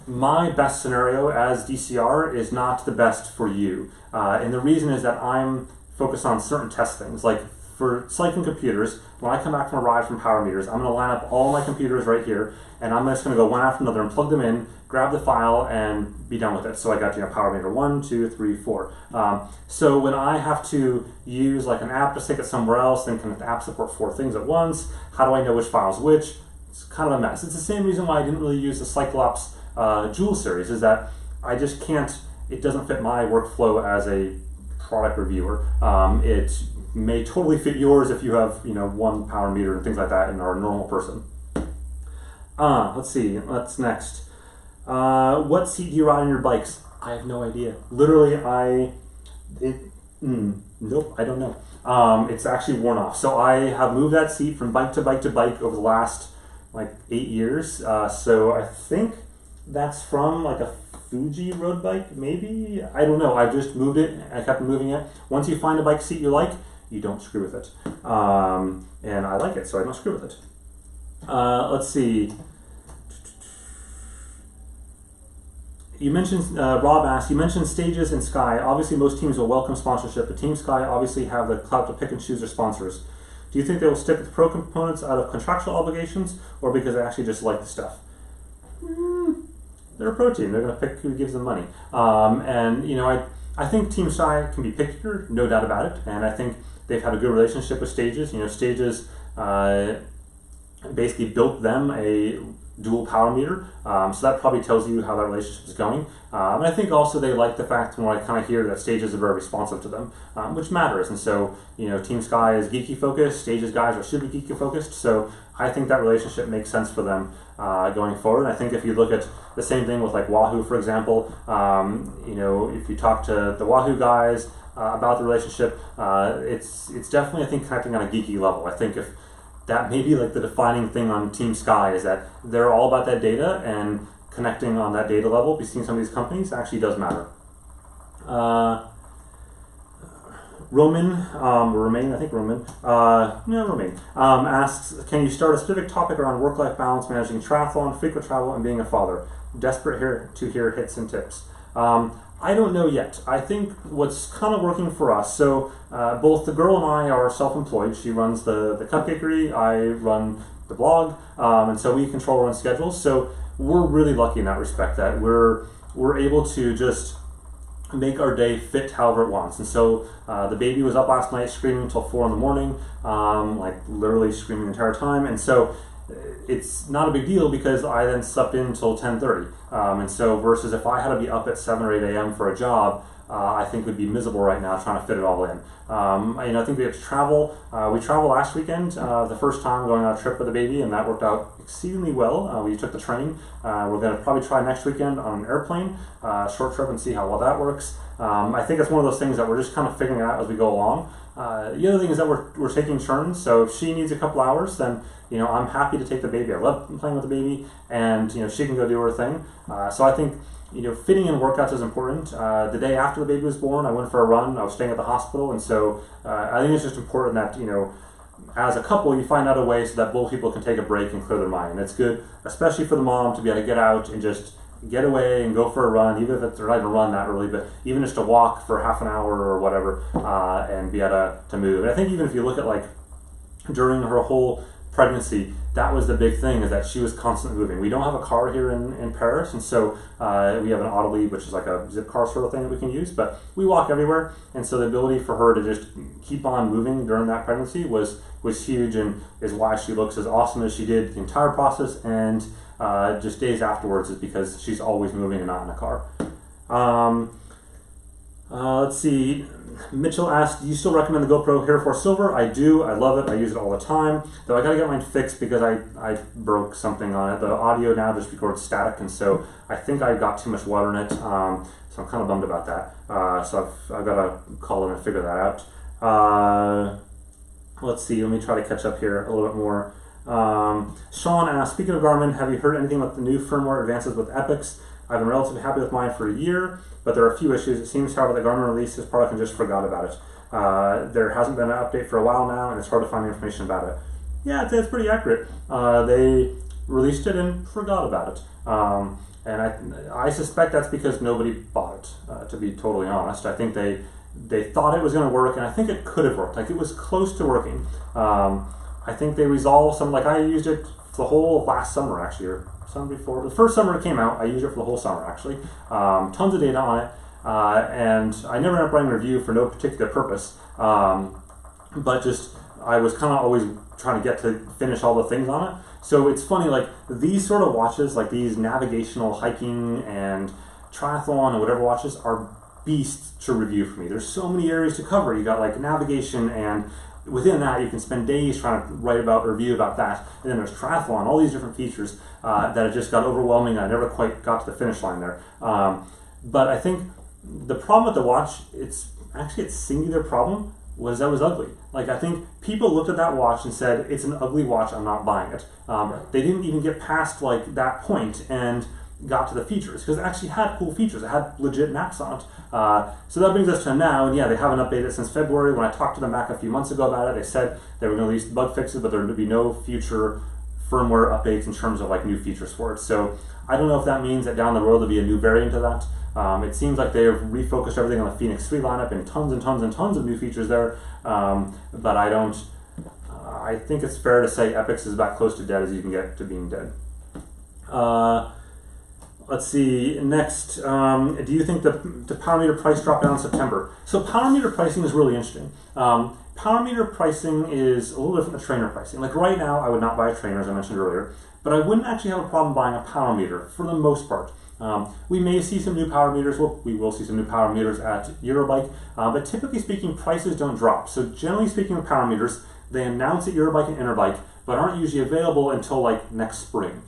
my best scenario as DCR is not the best for you. And the reason is that I'm focused on certain test things, like for cycling computers, when I come back from a ride from Power Meters, I'm going to line up all my computers right here, and I'm just going to go one after another and plug them in, grab the file, and be done with it. So I got, Power Meter 1, 2, 3, 4. So when I have to use like an app to stick it somewhere else, then can the app support 4 things at once? How do I know which file's which? It's kind of a mess. It's the same reason why I didn't really use the Cyclops Joule series, is that I just can't, it doesn't fit my workflow as a product reviewer. It may totally fit yours if you have, one power meter and things like that and are a normal person. Let's see, what's next? What seat do you ride on your bikes? I have no idea. Literally, nope, I don't know. It's actually worn off. So I have moved that seat from bike to bike to bike over the last like 8 years. So I think that's from like a Fuji road bike, maybe? I don't know. I just moved it. I kept moving it. Once you find a bike seat you like, you don't screw with it. And I like it, so I don't screw with it. Let's see. You mentioned, Rob asked, you mentioned Stages and Sky. Obviously, most teams will welcome sponsorship, but Team Sky obviously have the clout to pick and choose their sponsors. Do you think they will stick with pro components out of contractual obligations, or because they actually just like the stuff? They're a pro team. They're going to pick who gives them money. I think Team Sky can be pickier, no doubt about it. And I think they've had a good relationship with Stages. Stages basically built them a dual power meter. So that probably tells you how that relationship is going. And I think also they like the fact when I kind of hear that Stages are very responsive to them, which matters. And so, Team Sky is geeky focused, Stages guys are super geeky focused. So I think that relationship makes sense for them going forward. And I think if you look at the same thing with like Wahoo, for example, if you talk to the Wahoo guys about the relationship, it's definitely, I think, connecting on a geeky level. I think if that may be like the defining thing on Team Sky, is that they're all about that data, and connecting on that data level between some of these companies actually does matter. Romain asks, can you start a specific topic around work-life balance, managing triathlon, frequent travel, and being a father? Desperate to hear hits and tips. I don't know yet. I think what's kind of working for us, so both the girl and I are self-employed. She runs the Cupcakery, I run the blog, and so we control our own schedules. So we're really lucky in that respect, that we're able to just make our day fit however it wants. And so the baby was up last night screaming until 4 in the morning, like literally screaming the entire time. And so it's not a big deal because I then slept in until 10:30. And so versus if I had to be up at 7 or 8 a.m. for a job, I think would be miserable right now trying to fit it all in. I think we have to travel. We traveled last weekend, the first time going on a trip with a baby, and that worked out exceedingly well. We took the train. We're going to probably try next weekend on an airplane, short trip, and see how well that works. I think it's one of those things that we're just kind of figuring out as we go along. The other thing is that we're taking turns, so if she needs a couple hours, then I'm happy to take the baby. I love playing with the baby, and she can go do her thing. So I think fitting in workouts is important. The day after the baby was born, I went for a run. I was staying at the hospital, and so I think it's just important that as a couple, you find out a way so that both people can take a break and clear their mind. It's good, especially for the mom, to be able to get out and just get away and go for a run, even if it's not even a run that early, but even just to walk for half an hour or whatever, and be able to move. And I think even if you look at like during her whole pregnancy, that was the big thing, is that she was constantly moving. We don't have a car here in Paris, and so we have an Autolead, which is like a zip car sort of thing that we can use, but we walk everywhere, and so the ability for her to just keep on moving during that pregnancy was huge, and is why she looks as awesome as she did the entire process, and just days afterwards is because she's always moving and not in a car. Let's see. Mitchell asked, do you still recommend the GoPro Hero 4 Silver? I do. I love it. I use it all the time. Though I got to get mine fixed because I broke something on it. The audio now just records static, and so I think I got too much water in it. So I'm kind of bummed about that. So I've got to call in and figure that out. Let's see. Let me try to catch up here a little bit more. Sean asked, speaking of Garmin, have you heard anything about the new firmware advances with Epics? I've been relatively happy with mine for a year, but there are a few issues. It seems, however, that Garmin released this product and just forgot about it. There hasn't been an update for a while now, and it's hard to find information about it. Yeah, it's pretty accurate. They released it and forgot about it. And I suspect that's because nobody bought it, to be totally honest. I think they they thought it was going to work, and I think it could have worked. Like, it was close to working. I think they resolved some, like, I used it for the whole last summer, actually, or summer before. The first summer it came out, I used it for the whole summer, actually. Tons of data on it, and I never ended up writing a review for no particular purpose, but just, I was kind of always trying to get to finish all the things on it. So it's funny, like, these sort of watches, like these navigational, hiking, and triathlon, and whatever watches, are beasts to review for me. There's so many areas to cover. You got, like, navigation, and within that you can spend days trying to write about, review about that. And then there's triathlon, all these different features that it just got overwhelming. I never quite got to the finish line there. But I think the problem with the watch, it's actually its singular problem, was that it was ugly. Like, I think people looked at that watch and said, it's an ugly watch, I'm not buying it. They didn't even get past, like, that point and got to the features, because it actually had cool features. It had legit maps on it. So that brings us to now, and yeah, they haven't updated it since February. When I talked to them back a few months ago about it, they said they were going to release bug fixes, but there would be no future firmware updates in terms of, like, new features for it. So I don't know if that means that down the road there'll be a new variant of that. It seems like they've refocused everything on the Phoenix 3 lineup, and tons of new features there. But I think it's fair to say Epix is about close to dead as you can get to being dead. Let's see, next, do you think the power meter price dropped down in September? So power meter pricing is really interesting. Power meter pricing is a little different than trainer pricing. Like, right now, I would not buy a trainer, as I mentioned earlier, but I wouldn't actually have a problem buying a power meter for the most part. We may see some new power meters. Well, we will see some new power meters at Eurobike, but typically speaking, prices don't drop. So generally speaking with power meters, they announce at Eurobike and Interbike, but aren't usually available until, like, next spring.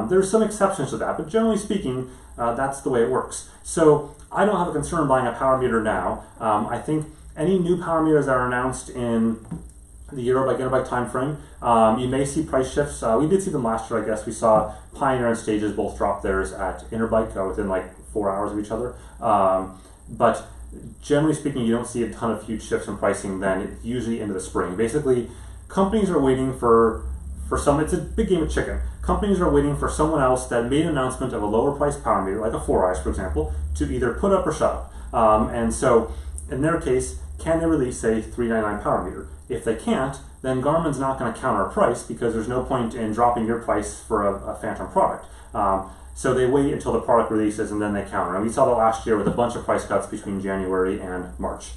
There's some exceptions to that, but generally speaking, that's the way it works. So I don't have a concern buying a power meter now. I think any new power meters that are announced in the Eurobike, Interbike timeframe, you may see price shifts. We did see them last year, I guess. We saw Pioneer and Stages both drop theirs at Interbike within, like, 4 hours of each other. But generally speaking, you don't see a ton of huge shifts in pricing then. It's usually into the spring. Basically, companies are waiting for some, it's a big game of chicken. Companies are waiting for someone else that made an announcement of a lower price power meter, like a 4-Eyes, for example, to either put up or shut up. And so, in their case, can they release a $399 power meter? If they can't, then Garmin's not going to counter a price, because there's no point in dropping your price for a phantom product. So they wait until the product releases and then they counter. And we saw that last year with a bunch of price cuts between January and March.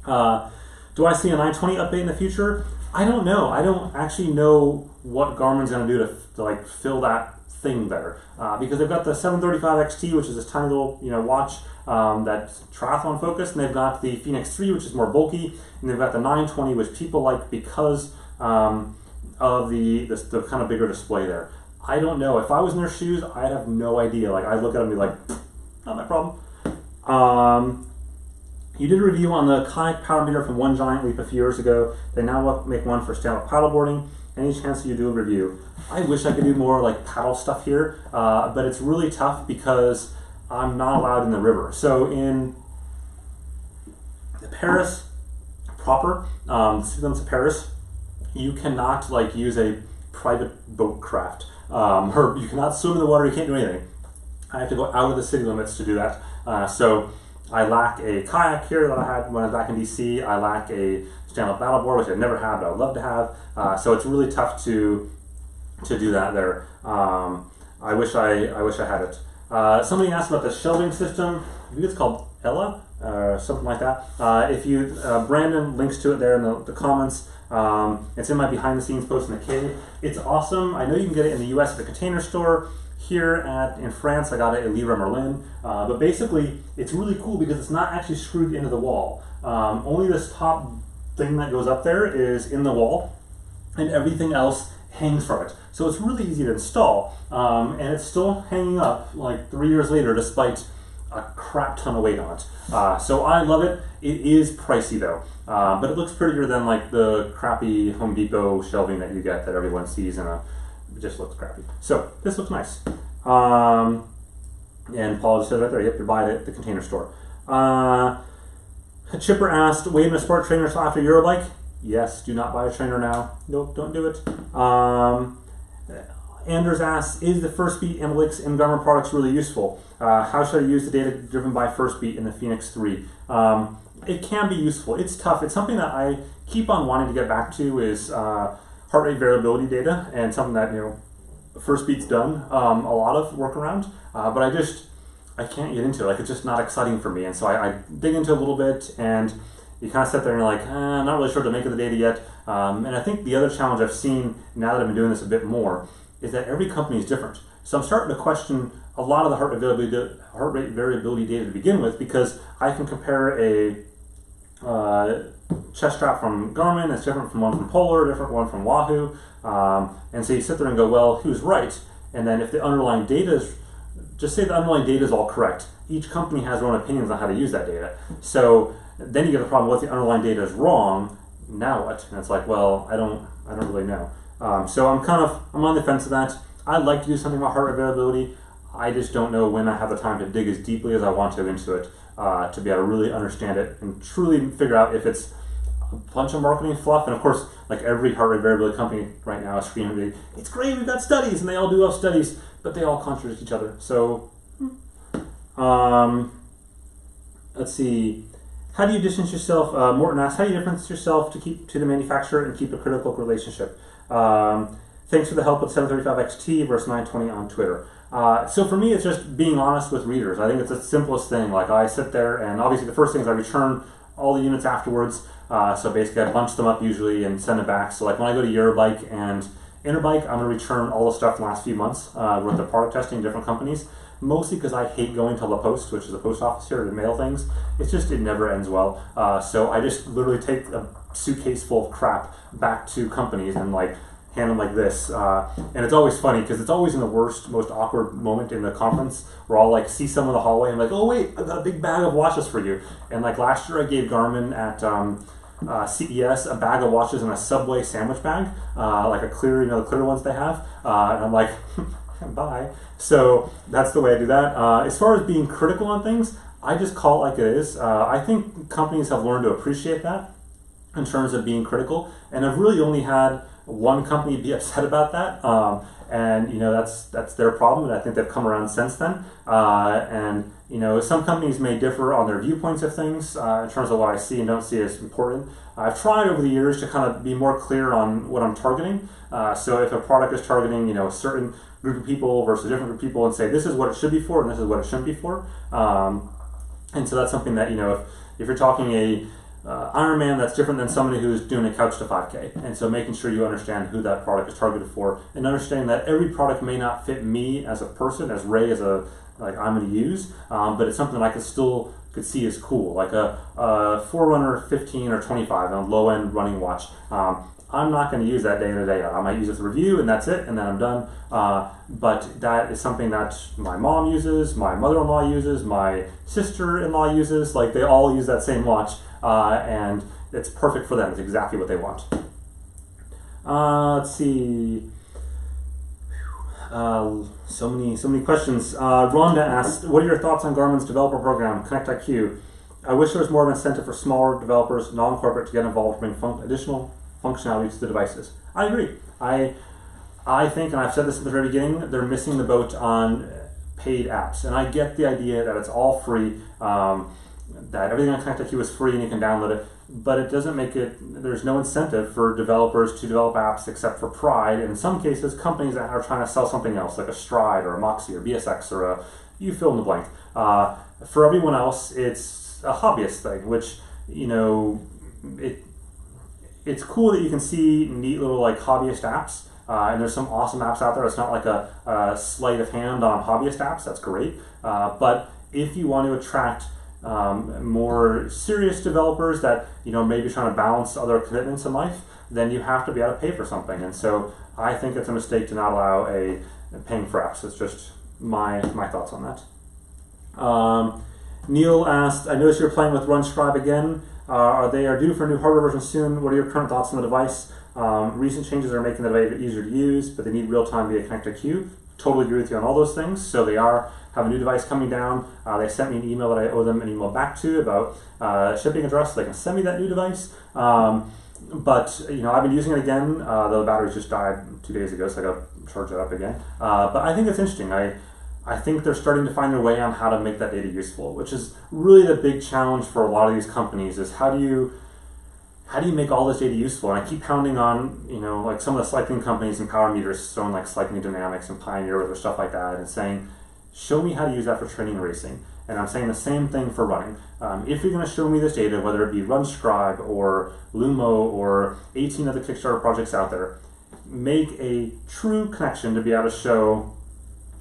Do I see a 920 update in the future? I don't know. I don't actually know what Garmin's going to do to like fill that thing there, because they've got the 735 XT, which is this tiny little watch that's triathlon focused, and they've got the Phoenix 3, which is more bulky, and they've got the 920, which people like because of the kind of bigger display there. I don't know. If I was in their shoes, I'd have no idea. Like, I'd look at them and be like, not my problem. You did a review on the kayak power meter from One Giant Leap a few years ago. They now make one for stand-up paddleboarding. Any chance that you do a review? I wish I could do more like paddle stuff here, but it's really tough because I'm not allowed in the river. So in Paris proper, the city limits of Paris, you cannot like use a private boat craft, or you cannot swim in the water. You can't do anything. I have to go out of the city limits to do that. So I lack a kayak here that I had when I was back in DC. I lack a stand-up paddleboard, which I've never had, but I'd love to have. So it's really tough to do that there. I wish I had it. Somebody asked about the shelving system. I think it's called Ella, or something like that. If you Brandon links to it there in the comments. It's in my behind-the-scenes post in the cave. It's awesome. I know you can get it in the U.S. at the Container Store. Here in France, I got it at Leroy Merlin. But basically, it's really cool because it's not actually screwed into the wall. Only this top thing that goes up there is in the wall, and everything else hangs from it. So it's really easy to install, and it's still hanging up like 3 years later despite a crap ton of weight on it. So I love it. It is pricey though, but it looks prettier than like the crappy Home Depot shelving that you get that everyone sees in a. It just looks crappy. So this looks nice. And Paul just said right there, yep, you buy it at the Container Store. Chipper asked, wait in a sport trainer until after Eurobike? Yes, do not buy a trainer now. Nope, don't do it. Anders asks, is the First Beat analytics in Garmin products really useful? How should I use the data driven by First Beat in the Phoenix 3? it can be useful. It's tough. It's something that I keep on wanting to get back to is heart rate variability data, and something that, First Beat's done a lot of work around, but I can't get into it. Like, it's just not exciting for me, and so I dig into it a little bit, and you kind of sit there and you're like, I'm not really sure what to make of the data yet. And I think the other challenge I've seen now that I've been doing this a bit more is that every company is different. So I'm starting to question a lot of the heart rate variability data to begin with, because I can compare a chest strap from Garmin that's different from one from Polar, different one from Wahoo, and so you sit there and go, well, who's right? And then if the underlying data is, just say the underlying data is all correct. Each company has their own opinions on how to use that data. So then you get the problem, what if the underlying data is wrong? Now what? And it's like, well, I don't really know. So I'm on the fence of that. I'd like to do something about heart rate variability. I just don't know when I have the time to dig as deeply as I want to into it, to be able to really understand it and truly figure out if it's a bunch of marketing fluff. And of course, like every heart rate variability company right now is screaming, it's great, we've got studies, and they all do have studies, but they all contradict each other. So, let's see. How do you distance yourself? Morton asks, how do you difference yourself to the manufacturer and keep a critical relationship? Thanks for the help with 735XT versus 920 on Twitter. So for me, it's just being honest with readers. I think it's the simplest thing. Like, I sit there, and obviously the first thing is I return all the units afterwards. So basically I bunch them up usually and send it back. So like when I go to Eurobike and Interbike, I'm going to return all the stuff from the last few months with the product testing in different companies. Mostly because I hate going to La Poste, which is the post office here, to mail things. It's just, it never ends well. So I just literally take a suitcase full of crap back to companies and like hand them like this. And it's always funny because it's always in the worst, most awkward moment in the conference where I'll like see someone in the hallway and I'm like, oh wait, I've got a big bag of watches for you. And like last year I gave Garmin at CES a bag of watches in a Subway sandwich bag, like a clear, the clear ones they have. And I'm like, bye. So that's the way I do that. As far as being critical on things, I just call it like it is. I think companies have learned to appreciate that in terms of being critical, and I've really only had one company be upset about that, and that's their problem, and I think they've come around since then. And some companies may differ on their viewpoints of things in terms of what I see and don't see as important. I've tried over the years to kind of be more clear on what I'm targeting. So if a product is targeting a certain group of people versus a different group of people, and say this is what it should be for and this is what it shouldn't be for. And so that's something that if you're talking a Ironman, that's different than somebody who's doing a couch to 5K. And so making sure you understand who that product is targeted for, and understanding that every product may not fit me as a person, as Ray, as I'm going to use, but it's something that I could see as cool, like a Forerunner 15 or 25 on low-end running watch. I'm not going to use that day in and day out. I might use it for review and that's it, and then I'm done. But that is something that my mom uses, my mother-in-law uses, my sister-in-law uses. Like, they all use that same watch, and it's perfect for them. It's exactly what they want. Let's see. So many questions. Rhonda asked, what are your thoughts on Garmin's developer program, Connect IQ? I wish there was more of an incentive for smaller developers, non-corporate, to get involved and bring additional functionality to the devices. I agree. I think, and I've said this at the very beginning, they're missing the boat on paid apps. And I get the idea that it's all free, that everything on Connect IQ is free and you can download it, but it doesn't make it, there's no incentive for developers to develop apps except for Pride. In some cases, companies that are trying to sell something else, like a Stride or a Moxie or BSX or you fill in the blank. For everyone else, it's a hobbyist thing, which, it's cool that you can see neat little like hobbyist apps, and there's some awesome apps out there. It's not like a sleight of hand on hobbyist apps. That's great. But if you want to attract more serious developers that maybe trying to balance other commitments in life, then you have to be able to pay for something. And so I think it's a mistake to not allow a paying for apps. It's just my thoughts on that. Neil asked, I noticed you're playing with RunScribe again. Are they due for a new hardware version soon? What are your current thoughts on the device? Recent changes are making the device easier to use, but they need real-time via Connect IQ. Totally agree with you on all those things. So they have a new device coming down. They sent me an email that I owe them an email back to about shipping address, so they can send me that new device. But I've been using it again. The batteries just died 2 days ago, so I got to charge it up again. But I think it's interesting. I think they're starting to find their way on how to make that data useful, which is really the big challenge for a lot of these companies is how do you make all this data useful? And I keep pounding on, like some of the cycling companies and power meters throwing like Cycling Dynamics and Pioneer or stuff like that and saying, show me how to use that for training and racing. And I'm saying the same thing for running. If you're going to show me this data, whether it be RunScribe or Lumo or 18 other Kickstarter projects out there, make a true connection to be able to show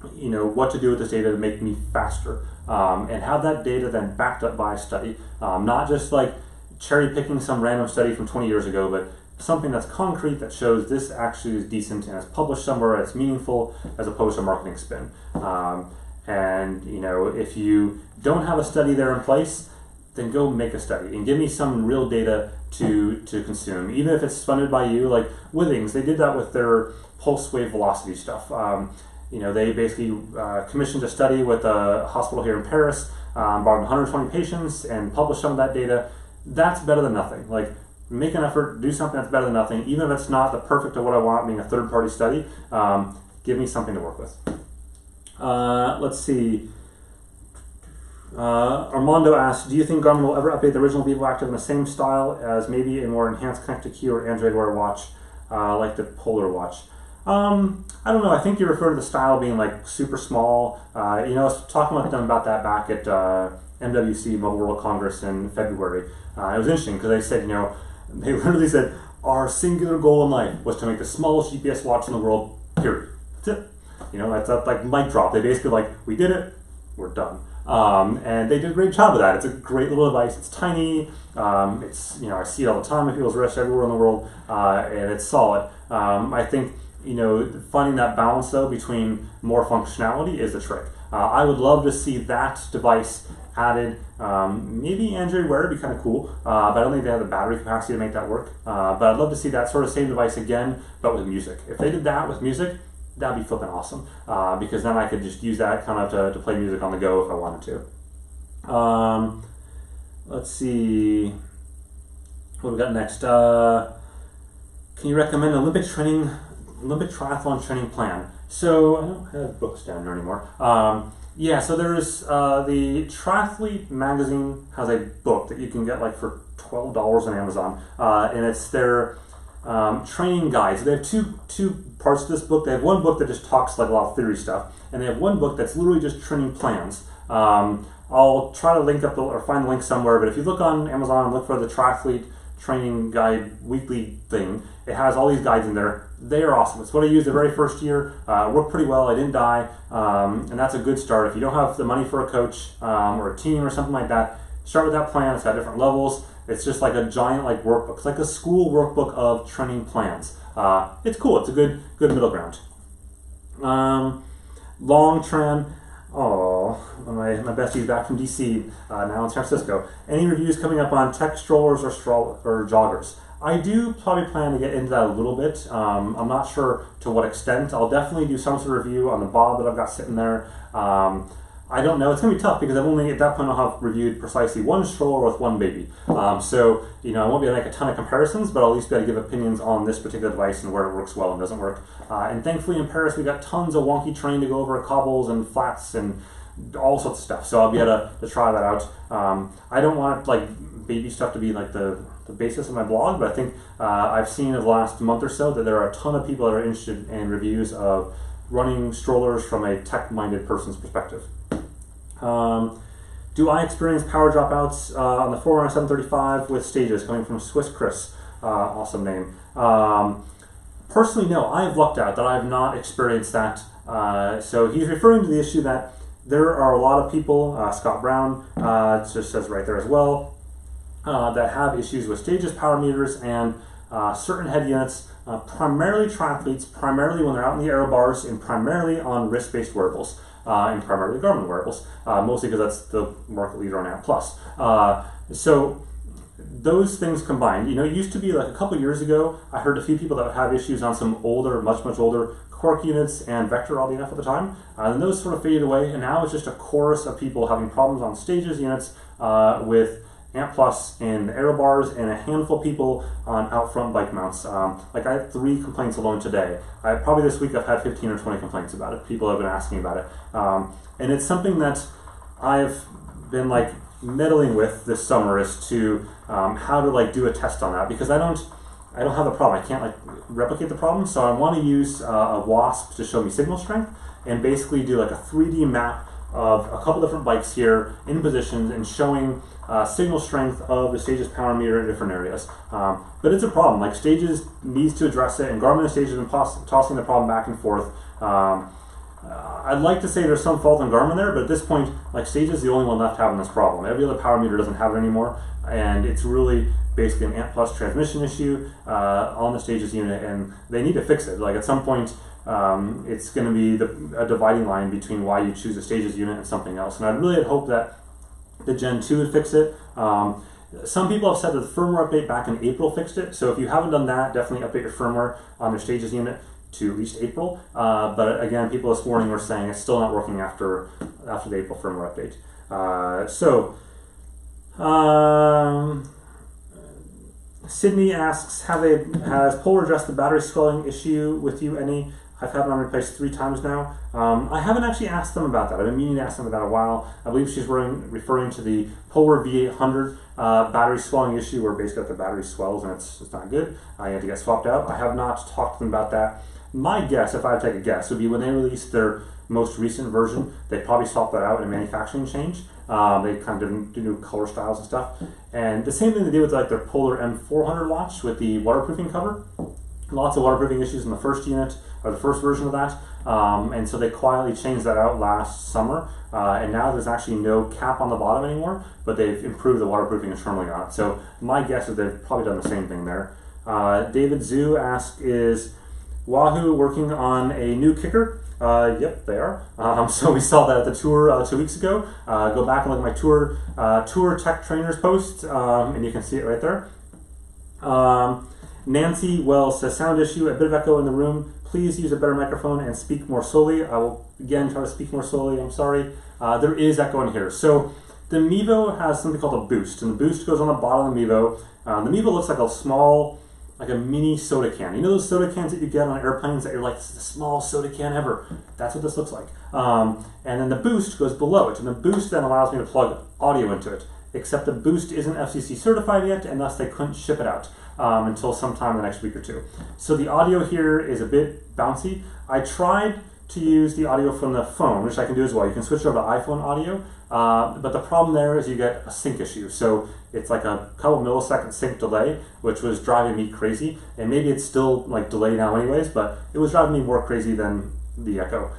what to do with this data to make me faster, and have that data then backed up by a study, not just like cherry picking some random study from 20 years ago, but something that's concrete that shows this actually is decent and is published somewhere, it's meaningful, as opposed to marketing spin. And if you don't have a study there in place, then go make a study and give me some real data to consume, even if it's funded by you. Like Withings, they did that with their pulse wave velocity stuff. They basically commissioned a study with a hospital here in Paris, brought in 120 patients and published some of that data. That's better than nothing. Like, make an effort, do something that's better than nothing, even if it's not the perfect of what I want, being a third-party study. Give me something to work with. Let's see. Armando asks, do you think Garmin will ever update the original VivoActive in the same style as maybe a more enhanced Connect IQ or Android Wear watch, like the Polar watch? I don't know. I think you refer to the style being like super small. I was talking with them about that back at MWC, Mobile World Congress in February. It was interesting because they said, they literally said, our singular goal in life was to make the smallest GPS watch in the world, period. That's it. That's like mic drop. They basically like, we did it, we're done. And they did a great job of that. It's a great little device. It's tiny. It's, I see it all the time in people's wrists everywhere in the world, and it's solid. I think, finding that balance though between more functionality is the trick. I would love to see that device added. Maybe Android Wear would be kind of cool, but I don't think they have the battery capacity to make that work. But I'd love to see that sort of same device again, but with music. If they did that with music, that'd be flipping awesome, because then I could just use that kind of to play music on the go if I wanted to. Let's see, what we got next. Can you recommend an Olympic triathlon training plan? So I don't have books down there anymore. So there's the Triathlete magazine has a book that you can get like for $12 on Amazon, and it's their training guides. They have two parts to this book. They have one book that just talks like a lot of theory stuff, and they have one book that's literally just training plans. I'll try to link up or find the link somewhere, but if you look on Amazon and look for the Triathlete training guide weekly thing, it has all these guides in there. They are awesome. It's what I used the very first year. Worked pretty well. I didn't die, and that's a good start. If you don't have the money for a coach or a team or something like that, start with that plan. It's got different levels. It's just like a giant workbook. It's like a school workbook of training plans. It's cool. It's a good middle ground. Long Tran. Oh, my bestie's back from DC, now in San Francisco. Any reviews coming up on tech strollers or joggers? I do probably plan to get into that a little bit. I'm not sure to what extent. I'll definitely do some sort of review on the Bob that I've got sitting there. I don't know. It's going to be tough because I've only, at that point, I'll have reviewed precisely one stroller with one baby. So, I won't be able to make a ton of comparisons, but I'll at least be able to give opinions on this particular device and where it works well and doesn't work. And thankfully in Paris, we got tons of wonky terrain to go over, cobbles and flats and all sorts of stuff. So I'll be able to try that out. I don't want baby stuff to be like the basis of my blog, but I think I've seen in the last month or so that there are a ton of people that are interested in reviews of running strollers from a tech-minded person's perspective. Do I experience power dropouts on the Forerunner 735 with stages? Coming from Swiss Chris, awesome name. Personally, no, I have lucked out that I have not experienced that. So he's referring to the issue that there are a lot of people, Scott Brown just says right there as well, that have issues with stages, power meters, and certain head units, primarily triathletes, primarily when they're out in the aero bars, and primarily on wrist-based wearables. And primarily Garmin wearables, mostly because that's the market leader on App+. So those things combined, it used to be like a couple years ago, I heard a few people that would have issues on some older, much older Quark units and Vector, oddly enough, at the time. And those sort of faded away, and now it's just a chorus of people having problems on stages units with Amp Plus in the aero bars, and a handful of people on out front bike mounts. Like I had 3 complaints alone today. Probably this week I've had 15 or 20 complaints about it. People have been asking about it. And it's something that I've been like meddling with this summer as to how to like do a test on that, because I don't have the problem. I can't like replicate the problem, so I want to use a WASP to show me signal strength and basically do like a 3D map of a couple different bikes here in positions and showing signal strength of the Stages power meter in different areas. But it's a problem. Like Stages needs to address it, and Garmin and Stages have been tossing the problem back and forth. I'd like to say there's some fault in Garmin there, but at this point, like Stages is the only one left having this problem. Every other power meter doesn't have it anymore, and it's really basically an Amp Plus transmission issue on the Stages unit, and they need to fix it. Like at some point, it's going to be a dividing line between why you choose a Stages unit and something else. And I really had hoped that the Gen 2 would fix it. Some people have said that the firmware update back in April fixed it, so if you haven't done that, definitely update your firmware on your Stages unit to at least April. But again, people this morning were saying it's still not working after the April firmware update. Sydney asks, has Polar addressed the battery swelling issue with you any? I've had mine replaced 3 times now. I haven't actually asked them about that. I've been meaning to ask them about it a while. I believe she's referring to the Polar V800 battery swelling issue, where basically the battery swells and it's not good. I had to get swapped out. I have not talked to them about that. My guess, if I had to take a guess, would be when they released their most recent version, they probably swapped that out in a manufacturing change. They kind of do new color styles and stuff. And the same thing they did with like their Polar M400 watch with the waterproofing cover. Lots of waterproofing issues in the first unit, or the first version of that. And so they quietly changed that out last summer. And now there's actually no cap on the bottom anymore, but they've improved the waterproofing internally on it. So my guess is they've probably done the same thing there. David Zhu asks, is Wahoo working on a new kicker? Yep, they are. So we saw that at the tour 2 weeks ago. Go back and look at my tour tech trainers post, and you can see it right there. Nancy Wells says, sound issue, a bit of echo in the room. Please use a better microphone and speak more slowly. I will again try to speak more slowly. I'm sorry. There is echo in here. So the Mevo has something called a boost, and the boost goes on the bottom of the Mevo. The Mevo looks like a small, like a mini soda can. You know those soda cans that you get on airplanes that you're like, this is the smallest soda can ever? That's what this looks like. And then the boost goes below it, and the boost then allows me to plug audio into it. Except the boost isn't FCC certified yet, and thus they couldn't ship it out until sometime the next week or 2. So the audio here is a bit bouncy. I tried to use the audio from the phone, which I can do as well. You can switch over to iPhone audio, but the problem there is you get a sync issue. So it's like a couple millisecond sync delay, which was driving me crazy. And maybe it's still like delayed now anyways, but it was driving me more crazy than the echo.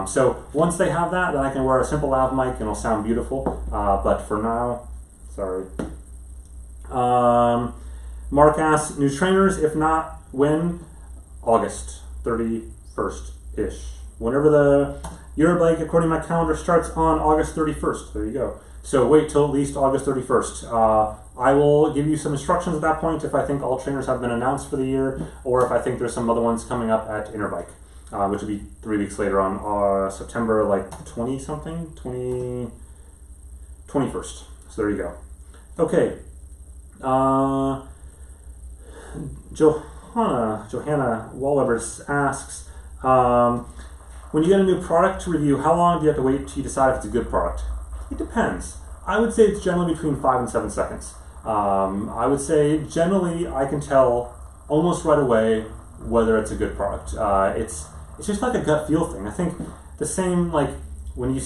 So once they have that, then I can wear a simple lav mic and it'll sound beautiful. But for now, sorry. Mark asks, new trainers? If not, when? August 31st-ish. Whenever the Eurobike, according to my calendar, starts on August 31st. There you go. So wait till at least August 31st. I will give you some instructions at that point if I think all trainers have been announced for the year, or if I think there's some other ones coming up at Interbike, which will be 3 weeks later on September like 20-something, 21st. So there you go. Okay. Johanna Wallebers asks, when you get a new product to review, how long do you have to wait till you decide if it's a good product? It depends. I would say it's generally between 5 and 7 seconds. I would say generally I can tell almost right away whether it's a good product. It's just like a gut feel thing. I think the same like when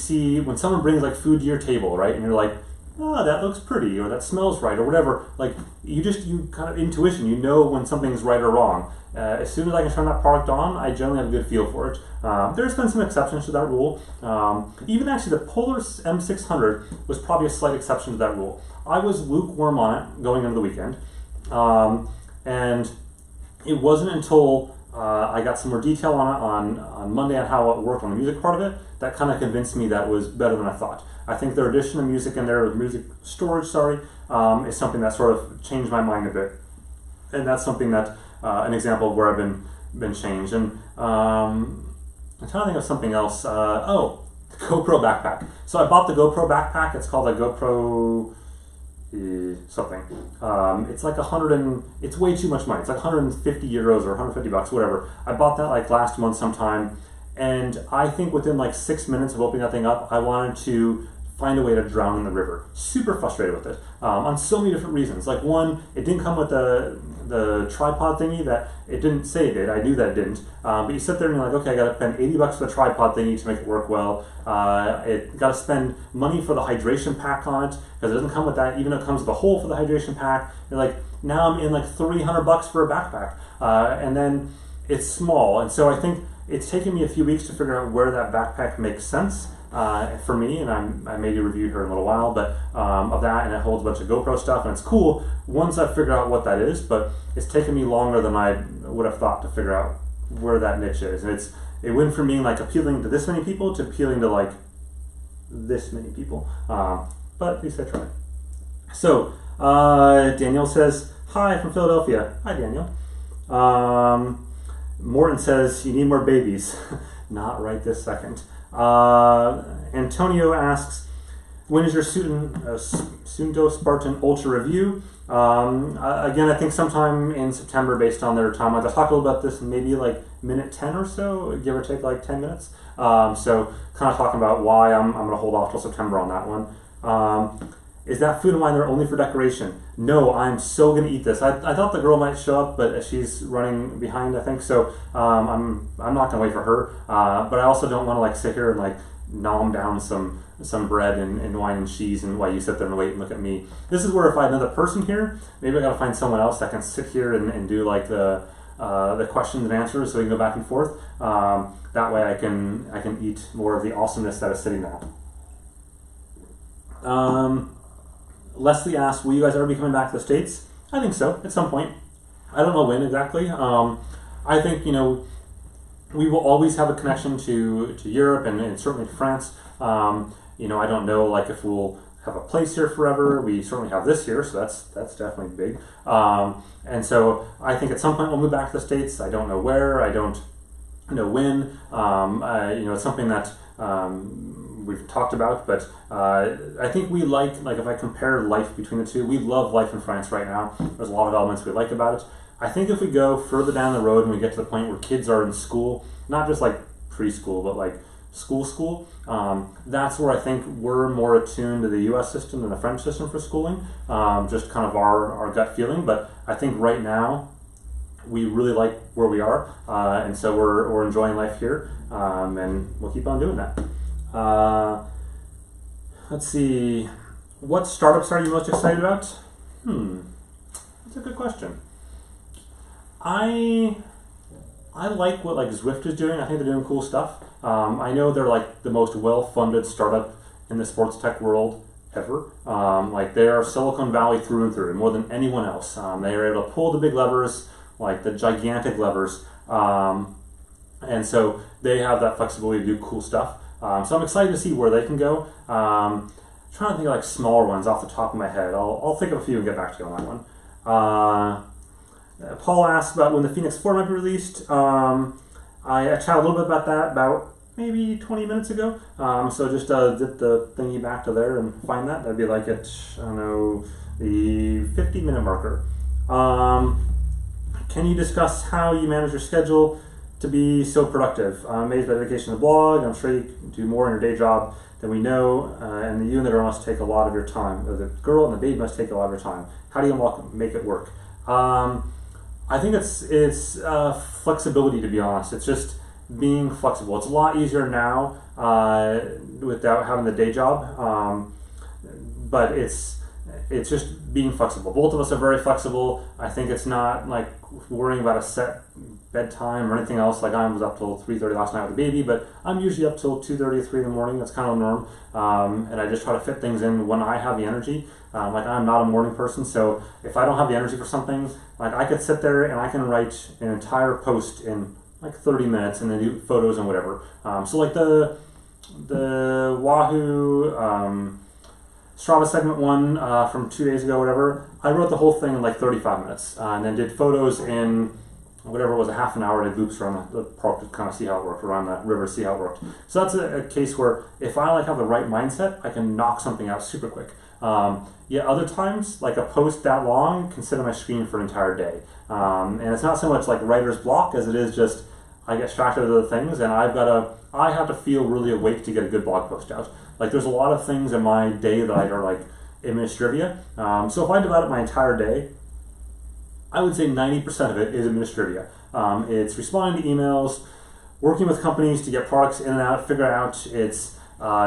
someone brings like food to your table, right? And you're like, oh, that looks pretty, or that smells right, or whatever. Like you kind of intuition, you know when something's right or wrong. As soon as I can turn that product on, I generally have a good feel for it. There's been some exceptions to that rule. Even actually the Polar M600 was probably a slight exception to that rule. I was lukewarm on it going into the weekend, and it wasn't until I got some more detail on it on Monday on how it worked on the music part of it that kind of convinced me that it was better than I thought. I think their addition of music in there, music storage, is something that sort of changed my mind a bit. And that's something that, an example of where I've been changed. And I'm trying to think of something else. The GoPro backpack. So I bought the GoPro backpack. It's called a GoPro something. It's like it's way too much money. It's like 150 euros or 150 bucks, whatever. I bought that like last month sometime, and I think within like 6 minutes of opening that thing up, I wanted to find a way to drown in the river. Super frustrated with it on so many different reasons. Like one, it didn't come with the tripod thingy that it didn't say it did. I knew that it didn't. But you sit there and you're like, okay, I got to spend 80 bucks for the tripod thingy to make it work well. It got to spend money for the hydration pack on it because it doesn't come with that. Even though it comes with a hole for the hydration pack, you're like, now I'm in like 300 bucks for a backpack, and then it's small. And so I think it's taken me a few weeks to figure out where that backpack makes sense. For me, and I made a review here in a little while, but of that, and it holds a bunch of GoPro stuff, and it's cool once I figure out what that is, but it's taken me longer than I would have thought to figure out where that niche is, and it went from being like appealing to this many people to appealing to like this many people, but at least I tried. So, Daniel says, hi from Philadelphia. Hi, Daniel. Morton says, you need more babies. Not right this second. Antonio asks, when is your Sundo Spartan Ultra review? Again, I think sometime in September based on their timelines. I talked a little about this maybe like minute 10 or so, give or take like 10 minutes. So kind of talking about why I'm going to hold off till September on that one. Is that food and wine there only for decoration? No, I'm so going to eat this. I thought the girl might show up, but she's running behind, I think. So I'm not going to wait for her. But I also don't want to like sit here and like nom down some bread and wine and cheese and while you sit there and wait and look at me. This is where if I had another person here, maybe I got to find someone else that can sit here and do like the questions and answers so we can go back and forth. That way I can eat more of the awesomeness that is sitting there. Leslie asked, will you guys ever be coming back to the States? I think so, at some point. I don't know when exactly. I think, we will always have a connection to Europe and certainly to France. I don't know like if we'll have a place here forever. We certainly have this here, so that's definitely big. And so I think at some point we'll move back to the States. I don't know where, I don't know when. It's something that we've talked about, but I think we like if I compare life between the two, we love life in France right now. There's a lot of elements we like about it. I think if we go further down the road and we get to the point where kids are in school, not just like preschool, but like school, that's where I think we're more attuned to the US system than the French system for schooling, just kind of our gut feeling. But I think right now we really like where we are, and so we're enjoying life here, and we'll keep on doing that. Let's see, what startups are you most excited about? That's a good question. I like what like Zwift is doing. I think they're doing cool stuff. I know they're like the most well-funded startup in the sports tech world ever. Like they are Silicon Valley through and through, more than anyone else. They are able to pull the big levers, like the gigantic levers, and so they have that flexibility to do cool stuff. So I'm excited to see where they can go. Trying to think of like smaller ones off the top of my head. I'll think of a few and get back to you on that one. Paul asked about when the Phoenix 4 might be released. I chatted a little bit about that about maybe 20 minutes ago. So just dip the thingy back to there and find that. That'd be like at, I don't know, the 50-minute marker. Can you discuss how you manage your schedule to be so productive? Amazed by dedication to the blog. I'm sure you can do more in your day job than we know, and you and the girl must take a lot of your time. The girl and the baby must take a lot of your time. How do you make it work? I think it's flexibility, to be honest. It's just being flexible. It's a lot easier now without having the day job, but it's just being flexible. Both of us are very flexible. I think it's not like worrying about a set bedtime or anything else. Like I was up till 3:30 last night with the baby, but I'm usually up till 2:30 or 3 in the morning. That's kind of the norm, and I just try to fit things in when I have the energy. Like I'm not a morning person, so if I don't have the energy for something, like I could sit there and I can write an entire post in like 30 minutes and then do photos and whatever. So like the Wahoo Strava segment one from 2 days ago, whatever, I wrote the whole thing in like 35 minutes and then did photos in whatever it was, a half an hour, did loops around the park to kind of see how it worked, around the river to see how it worked. So that's a case where if I like have the right mindset, I can knock something out super quick. Yeah, other times, like a post that long can sit on my screen for an entire day. And it's not so much like writer's block as it is just I get distracted with other things, and I have to feel really awake to get a good blog post out. Like there's a lot of things in my day that are like administrivia. So if I divide up my entire day, I would say 90% of it is administrivia. It's responding to emails, working with companies to get products in and out, figure out. It's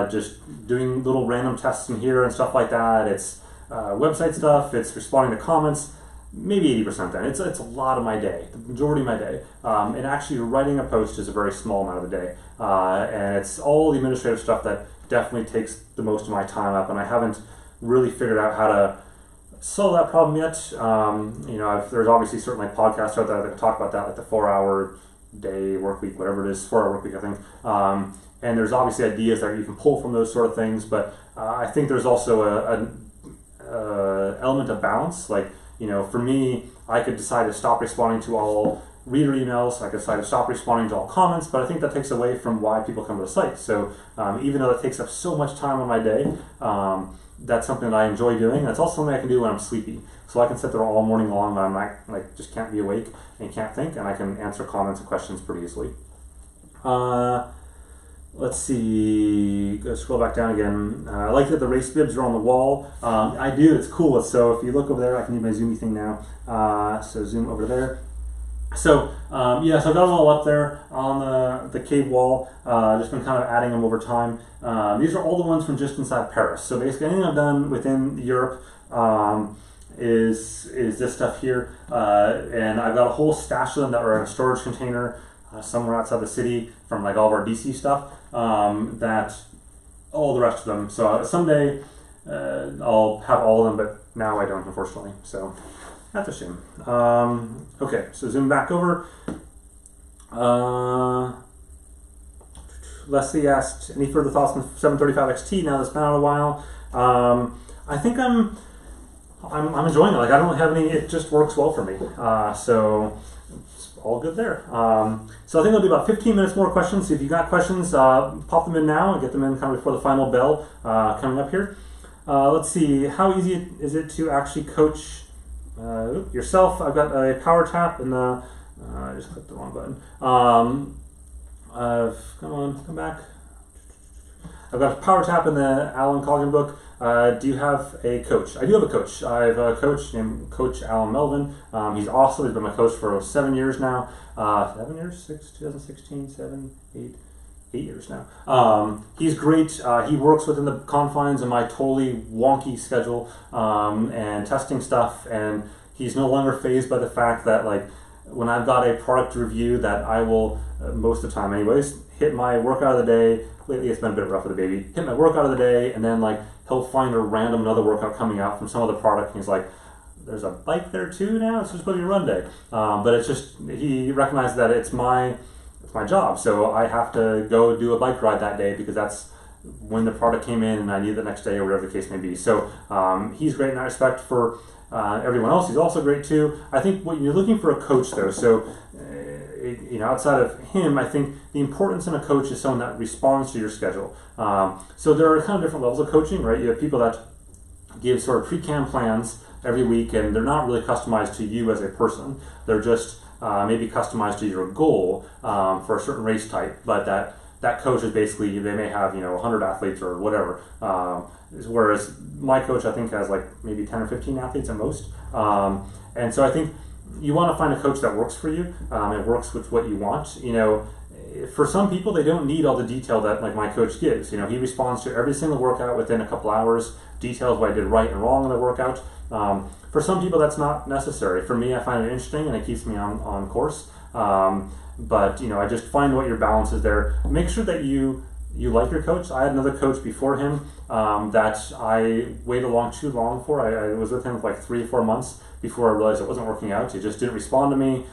just doing little random tests in here and stuff like that. It's website stuff. It's responding to comments. Maybe 80% then. It's a lot of my day, the majority of my day. And actually writing a post is a very small amount of the day. And it's all the administrative stuff that definitely takes the most of my time up, and I haven't really figured out how to solve that problem yet. There's obviously certainly podcasts out there that talk about that, like the 4-hour day work week, whatever it is, 4-hour work week, I think. And there's obviously ideas that you can pull from those sort of things, but I think there's also an element of balance. Like, for me, I could decide to stop responding to all reader emails. I could decide to stop responding to all comments, but I think that takes away from why people come to the site. So even though that takes up so much time on my day, that's something that I enjoy doing. That's also something I can do when I'm sleepy. So I can sit there all morning long when I'm not, just can't be awake and can't think, and I can answer comments and questions pretty easily. Let's see, go scroll back down again. I like that the race bibs are on the wall. I do, it's cool. So if you look over there, I can do my zoomy thing now. So zoom over there. So so I've got them all up there on the cave wall. Just been kind of adding them over time. These are all the ones from just inside Paris. So basically anything I've done within Europe is this stuff here. And I've got a whole stash of them that are in a storage container somewhere outside the city from like all of our DC stuff. That all the rest of them. So someday I'll have all of them, but now I don't, unfortunately. So that's a shame. Okay, so zoom back over. Leslie asked, any further thoughts on 735 XT now that's been out a while? I think I'm enjoying it. Like I don't have any, it just works well for me. So it's all good there. So I think it'll be about 15 minutes more questions. So if you've got questions, pop them in now and get them in kind of before the final bell coming up here. Let's see, how easy is it to actually coach yourself? I've got a power tap in the, I just clicked the wrong button. Come back. I've got a power tap in the Alan Coggin book. Do you have a coach? I do have a coach. I have a coach named Coach Alan Melvin. He's awesome. He's been my coach for 7 years now. 7 years? 2016, 7, 8 years now. He's great. He works within the confines of my totally wonky schedule and testing stuff, and he's no longer fazed by the fact that like when I've got a product review that I will, most of the time anyways, hit my workout of the day. Lately it's been a bit rough with the baby. Hit my workout of the day, and then like he'll find a random another workout coming out from some other product, and he's like, there's a bike there too now? It's just supposed to be a run day. But it's just, he recognized that it's my job, so I have to go do a bike ride that day because that's when the product came in and I need it the next day or whatever the case may be. So he's great in that respect. For everyone else, he's also great too. I think when you're looking for a coach though, so outside of him, I think the importance in a coach is someone that responds to your schedule. So there are kind of different levels of coaching, right? You have people that give sort of pre-canned plans every week, and they're not really customized to you as a person. They're just maybe customized to your goal for a certain race type, but that coach is basically, they may have 100 athletes or whatever. Whereas my coach, I think, has like maybe 10 or 15 athletes at most. And so I think you want to find a coach that works for you. It works with what you want. For some people, they don't need all the detail that like my coach gives. He responds to every single workout within a couple hours, details what I did right and wrong in the workout. For some people, that's not necessary. For me, I find it interesting and it keeps me on course. But I just find what your balance is there. Make sure that you like your coach. I had another coach before him that I waited too long for. I was with him for like 3 or 4 months before I realized it wasn't working out. He just didn't respond to me.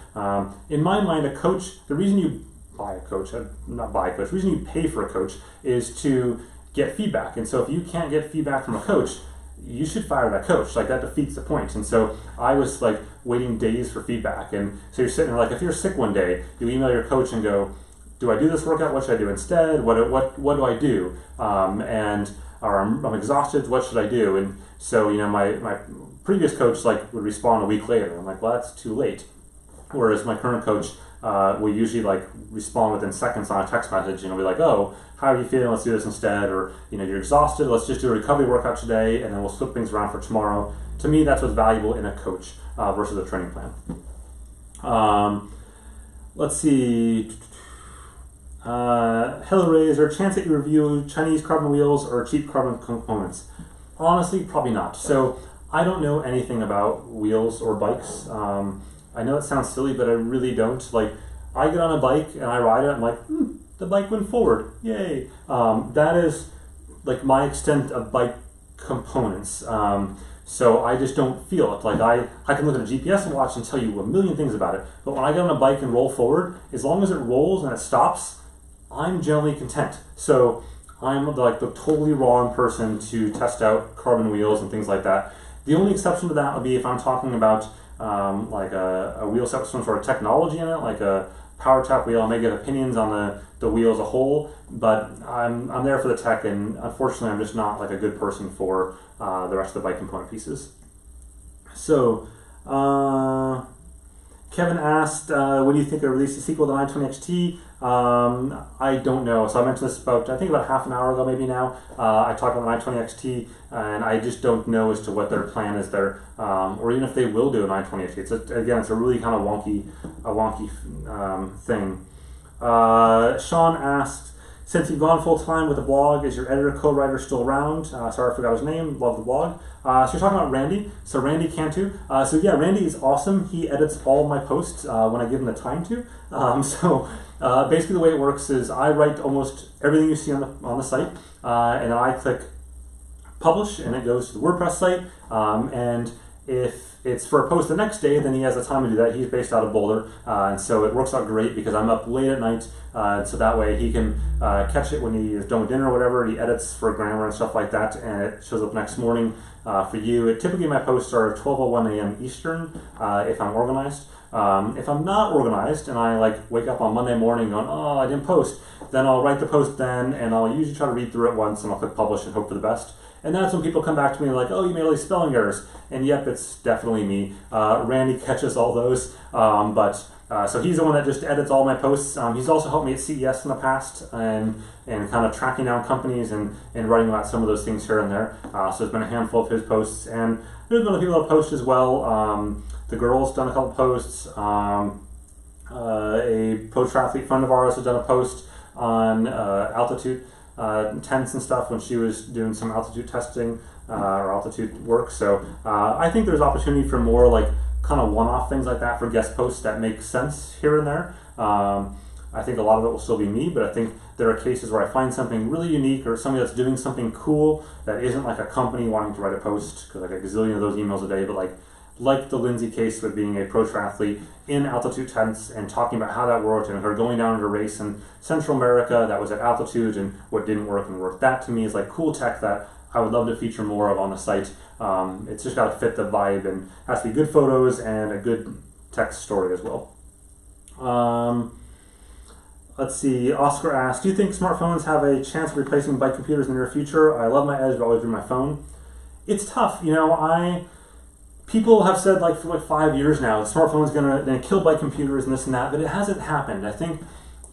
In my mind, a coach, the reason you buy a coach, not buy a coach, the reason you pay for a coach is to get feedback. And so if you can't get feedback from a coach, you should fire that coach. Like that defeats the point. And so I was like waiting days for feedback. And so you're sitting there like, if you're sick one day, you email your coach and go, do I do this workout? What should I do instead? What do I do? And or I'm exhausted, what should I do? And so, my previous coach like would respond a week later. I'm like, well, that's too late. Whereas my current coach will usually like respond within seconds on a text message, be like, oh, how are you feeling? Let's do this instead. Or, you're exhausted. Let's just do a recovery workout today, and then we'll flip things around for tomorrow. To me, that's what's valuable in a coach versus a training plan. Let's see. Hillary, is there a chance that you review Chinese carbon wheels or cheap carbon components? Honestly, probably not. So I don't know anything about wheels or bikes. I know it sounds silly, but I really don't. Like, I get on a bike and I ride it, I'm like, the bike went forward, yay. That is like my extent of bike components. So I just don't feel it. Like I can look at a GPS watch and tell you a million things about it, but when I get on a bike and roll forward, as long as it rolls and it stops, I'm generally content. So I'm like the totally wrong person to test out carbon wheels and things like that. The only exception to that would be if I'm talking about like a wheel set with some sort of technology in it, like a power tap wheel. I may get opinions on the wheel as a whole, but I'm there for the tech, and unfortunately I'm just not like a good person for the rest of the bike component pieces. So Kevin asked, when do you think they'll release the sequel to the 920 XT? I don't know. So I mentioned this about half an hour ago maybe now. I talked about the 920 XT, and I just don't know as to what their plan is there, or even if they will do a 920 XT. It's a really kind of wonky thing. Sean asked, since you've gone full time with the blog, is your editor co-writer still around? Sorry, I forgot his name. Love the blog. So you're talking about Randy. So Randy Cantu. So yeah, Randy is awesome. He edits all of my posts when I give him the time to. Basically the way it works is I write almost everything you see on the site, and I click publish, and it goes to the WordPress site. And if it's for a post the next day, then he has the time to do that. He's based out of Boulder, and so it works out great because I'm up late at night, so that way he can catch it when he is done with dinner or whatever. He edits for grammar and stuff like that, and it shows up next morning for you. Typically my posts are 12:01 a.m. Eastern if I'm organized. If I'm not organized and I like wake up on Monday morning going, oh, I didn't post, then I'll write the post then, and I'll usually try to read through it once, and I'll click publish and hope for the best. And that's when people come back to me like, oh, you made all these spelling errors. And yep, it's definitely me. Randy catches all those. So he's the one that just edits all my posts. He's also helped me at CES in the past and kind of tracking down companies and writing about some of those things here and there. So there's been a handful of his posts. And there's been other people that post as well. The girl's done a couple posts. A pro triathlete friend of ours has done a post on altitude tents and stuff when she was doing some altitude testing or altitude work. So I think there's opportunity for more like kind of one-off things like that for guest posts that make sense here and there. I think a lot of it will still be me, but I think there are cases where I find something really unique or somebody that's doing something cool that isn't like a company wanting to write a post, because I get a gazillion of those emails a day, but like the Lindsay case with being a pro triathlete in altitude tents and talking about how that worked, and her going down to a race in Central America that was at altitude and what didn't work and worked. That to me is like cool tech that I would love to feature more of on the site. It's just got to fit the vibe and has to be good photos and a good text story as well. Let's see, Oscar asked, do you think smartphones have a chance of replacing bike computers in the near future? I love my Edge, but always bring my phone. It's tough, people have said like for 5 years now, the smartphone's gonna kill bike computers and this and that, but it hasn't happened. I think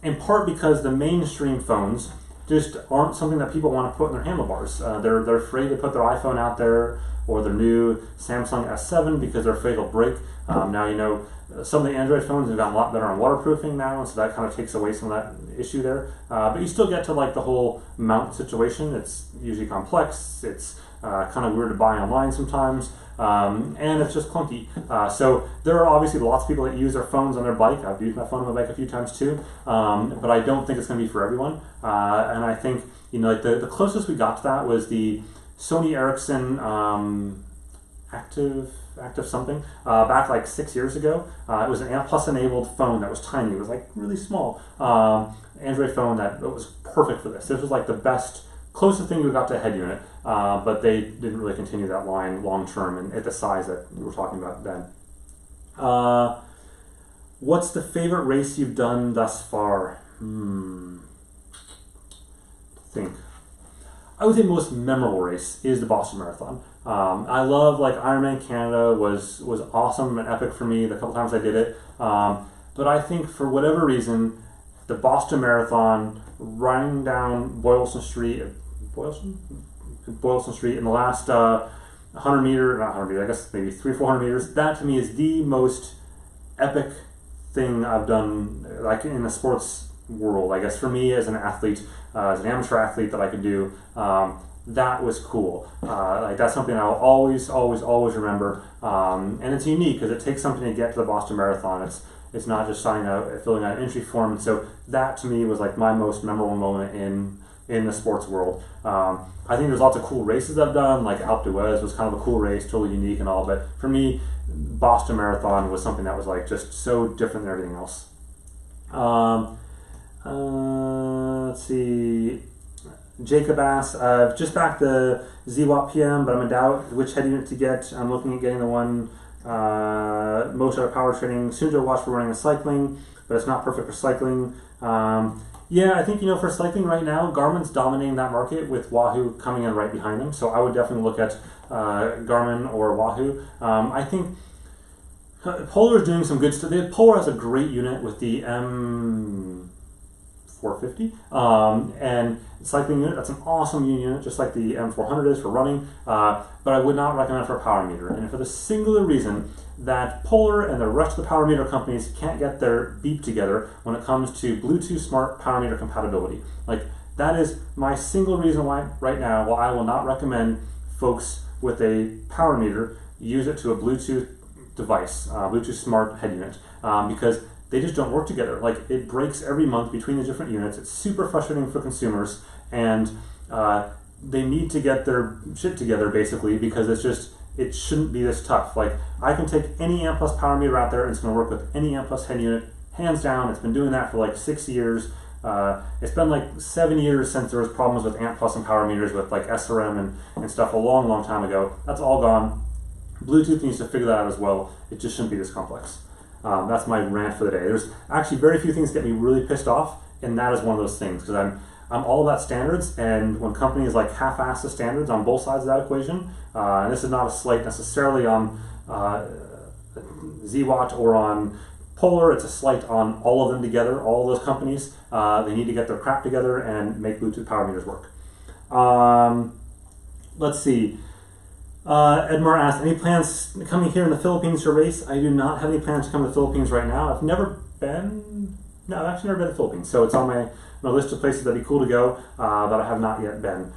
in part because the mainstream phones just aren't something that people want to put in their handlebars. They're afraid to put their iPhone out there or their new Samsung S7 because they're afraid it'll break. Now, some of the Android phones have gotten a lot better on waterproofing now, and so that kind of takes away some of that issue there. But you still get to like the whole mount situation. It's usually complex. It's kind of weird to buy online sometimes. And it's just clunky. So there are obviously lots of people that use their phones on their bike. I've used my phone on my bike a few times too, but I don't think it's going to be for everyone. And I think the closest we got to that was the Sony Ericsson Active something back like 6 years ago. It was an ANT Plus enabled phone that was tiny. It was like really small Android phone that was perfect for this. This was like the closest thing we got to a head unit, but they didn't really continue that line long term and at the size that we were talking about then. What's the favorite race you've done thus far? Think. I would say most memorable race is the Boston Marathon. I love, like, Ironman Canada was awesome and epic for me the couple times I did it. But I think for whatever reason, the Boston Marathon, running down Boylston Street in the last 100 meter, not 100 meters, I guess maybe 300-400 meters, that to me is the most epic thing I've done, like, in the sports world. I guess for me as an athlete, as an amateur athlete, that I could do. That was cool. Like, that's something I'll always remember. And it's unique because it takes something to get to the Boston Marathon. It's not just filling out an entry form. And so that to me was like my most memorable moment in the sports world. I think there's lots of cool races I've done, like Alpe d'Huez was kind of a cool race, totally unique and all. But for me, Boston Marathon was something that was like just so different than everything else. Let's see. Jacob asks, I've just backed the ZWAP PM, but I'm in doubt which head unit to get. I'm looking at getting the one most out of power training. Soon to watch for running and cycling, but it's not perfect for cycling. Yeah, I think, for cycling right now, Garmin's dominating that market with Wahoo coming in right behind them. So I would definitely look at Garmin or Wahoo. I think Polar is doing some good stuff. Polar has a great unit with the M450 and cycling unit. That's an awesome unit, just like the M400 is for running. But I would not recommend it for a power meter, and for the singular reason that Polar and the rest of the power meter companies can't get their beep together when it comes to Bluetooth smart power meter compatibility. Like, that is my single reason why right now I will not recommend folks with a power meter use it to a Bluetooth device, Bluetooth smart head unit, because they just don't work together. Like, it breaks every month between the different units. It's super frustrating for consumers, and they need to get their shit together, basically, because it shouldn't be this tough. Like, I can take any AMP Plus power meter out there and it's going to work with any AMP Plus head unit, hands down. It's been doing that for like 6 years. It's been like 7 years since there was problems with AMP Plus and power meters with like SRM and stuff a long time ago. That's all gone. Bluetooth needs to figure that out as well. It just shouldn't be this complex. That's my rant for the day. There's actually very few things that get me really pissed off, and that is one of those things, because I'm all about standards, and when companies like half-ass the standards on both sides of that equation, and this is not a slight necessarily on ZWatt or on Polar, it's a slight on all of them together, all of those companies. They need to get their crap together and make Bluetooth power meters work. Let's see. Edmar asked, any plans coming here in the Philippines to race? I do not have any plans to come to the Philippines right now. I've actually never been to the Philippines, so it's on my list of places that'd be cool to go, but I have not yet been.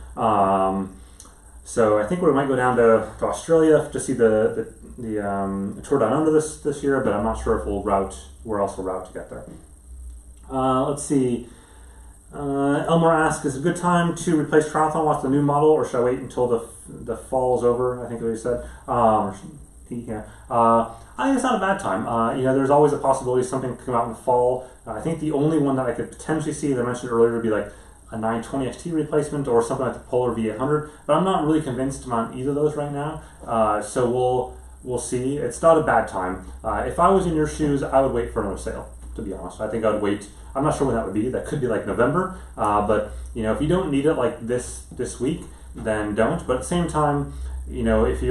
So I think we might go down to Australia to see the Tour Down Under this year, but I'm not sure if where else we'll route to get there. Let's see. Elmore asks, is it a good time to replace triathlon watch the new model, or should I wait until the fall is over? I think what he said. I think it's not a bad time. There's always a possibility something could come out in the fall. I think the only one that I could potentially see that I mentioned earlier would be like a 920 XT replacement or something like the Polar V800, but I'm not really convinced on either of those right now. So we'll see. It's not a bad time. If I was in your shoes, I would wait for another sale, to be honest. I think I would wait. I'm not sure when that would be. That could be like November. But if you don't need it like this week, then don't. But at the same time, if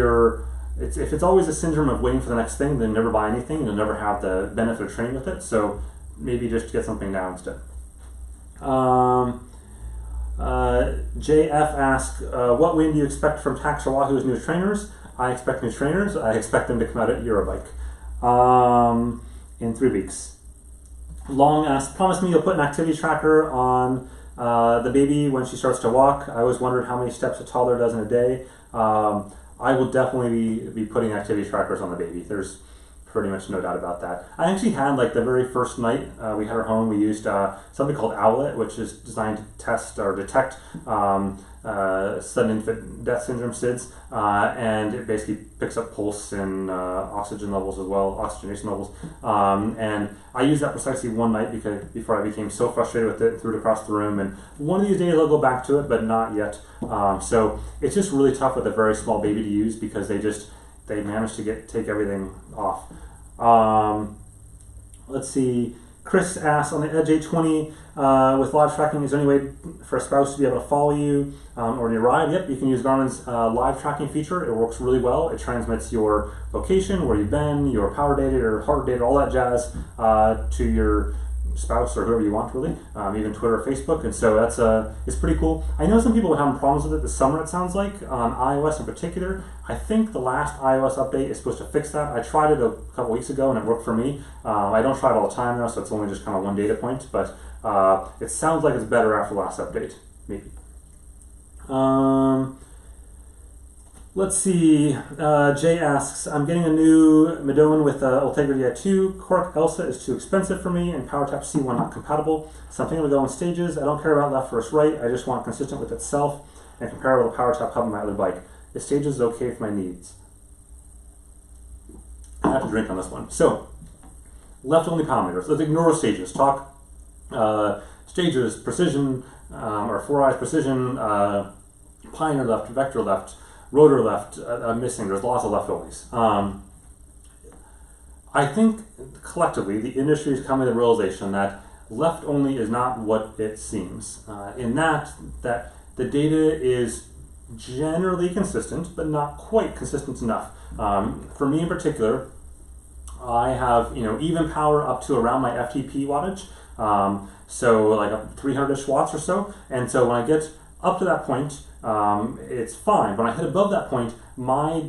it's always a syndrome of waiting for the next thing, then never buy anything. You'll never have the benefit of training with it. So maybe just get something now instead. JF asks, what win do you expect from Tax or Wahoo's new trainers? I expect new trainers. I expect them to come out at Eurobike in 3 weeks. Long asks, promise me you'll put an activity tracker on the baby when she starts to walk. I always wondered how many steps a toddler does in a day. I will definitely be putting activity trackers on the baby. There's pretty much no doubt about that. I actually had, like, the very first night we had her home, we used something called Owlet, which is designed to test or detect sudden infant death syndrome, SIDS, and it basically picks up pulse and oxygen levels as well, oxygenation levels. And I used that precisely one night before I became so frustrated with it and threw it across the room. And one of these days I'll go back to it, but not yet. So it's just really tough with a very small baby to use because they manage to take everything off. Let's see. Chris asks, on the Edge 820 with live tracking, is there any way for a spouse to be able to follow you or in your ride? Yep, you can use Garmin's live tracking feature. It works really well. It transmits your location, where you've been, your power data, your heart data, all that jazz to your spouse or whoever you want, really, even Twitter or Facebook, and so that's it's pretty cool. I know some people were having problems with it this summer, it sounds like, on iOS in particular. I think the last iOS update is supposed to fix that. I tried it a couple weeks ago and it worked for me. I don't try it all the time now, so it's only just kind of one data point, but it sounds like it's better after the last update, maybe. Let's see, Jay asks, I'm getting a new Medone with Ultegra Di2. Quark ELSA is too expensive for me and PowerTap C1 not compatible. So I'm thinking of going in stages. I don't care about left versus right. I just want consistent with itself and comparable to PowerTap hub on my other bike. Is stages okay for my needs? I have to drink on this one. So, left-only power meters. Let's ignore stages. Talk stages, precision, or 4-eyes precision, Pioneer left, Vector left, rotor left, I'm missing, there's lots of left-onlys. I think collectively the industry is coming to the realization that left-only is not what it seems. In that the data is generally consistent, but not quite consistent enough. For me in particular, I have even power up to around my FTP wattage, so like 300-ish watts or so, and so when I get up to that point, it's fine. When I hit above that point, my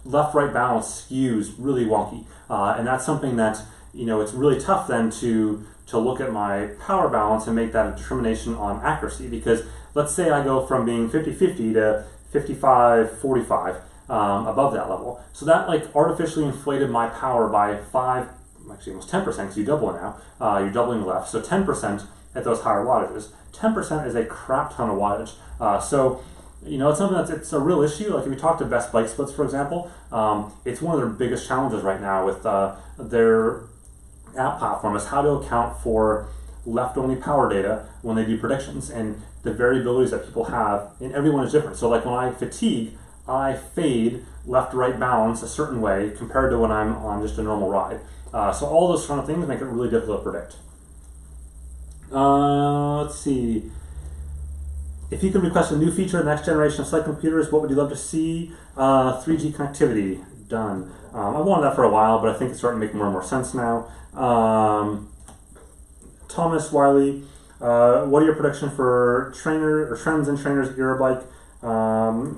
left-right balance skews really wonky, and that's something that it's really tough then to look at my power balance and make that a determination on accuracy, because let's say I go from being 50-50 to 55-45 above that level. So that like artificially inflated my power by 5, actually almost 10%, because you double it now, you're doubling left, so 10% at those higher wattages. 10% is a crap ton of wattage. So it's something it's a real issue. Like if you talk to Best Bike Splits, for example, it's one of their biggest challenges right now with their app platform is how to account for left-only power data when they do predictions, and the variabilities that people have, and everyone is different. So like when I fatigue, I fade left-right balance a certain way compared to when I'm on just a normal ride. So all those kind of things make it really difficult to predict. Let's see. If you could request a new feature in the next generation of cycling computers, what would you love to see? 3G connectivity, done. I wanted that for a while, but I think it's starting to make more and more sense now. Thomas Wiley, what are your predictions for trends and trainers at Eurobike?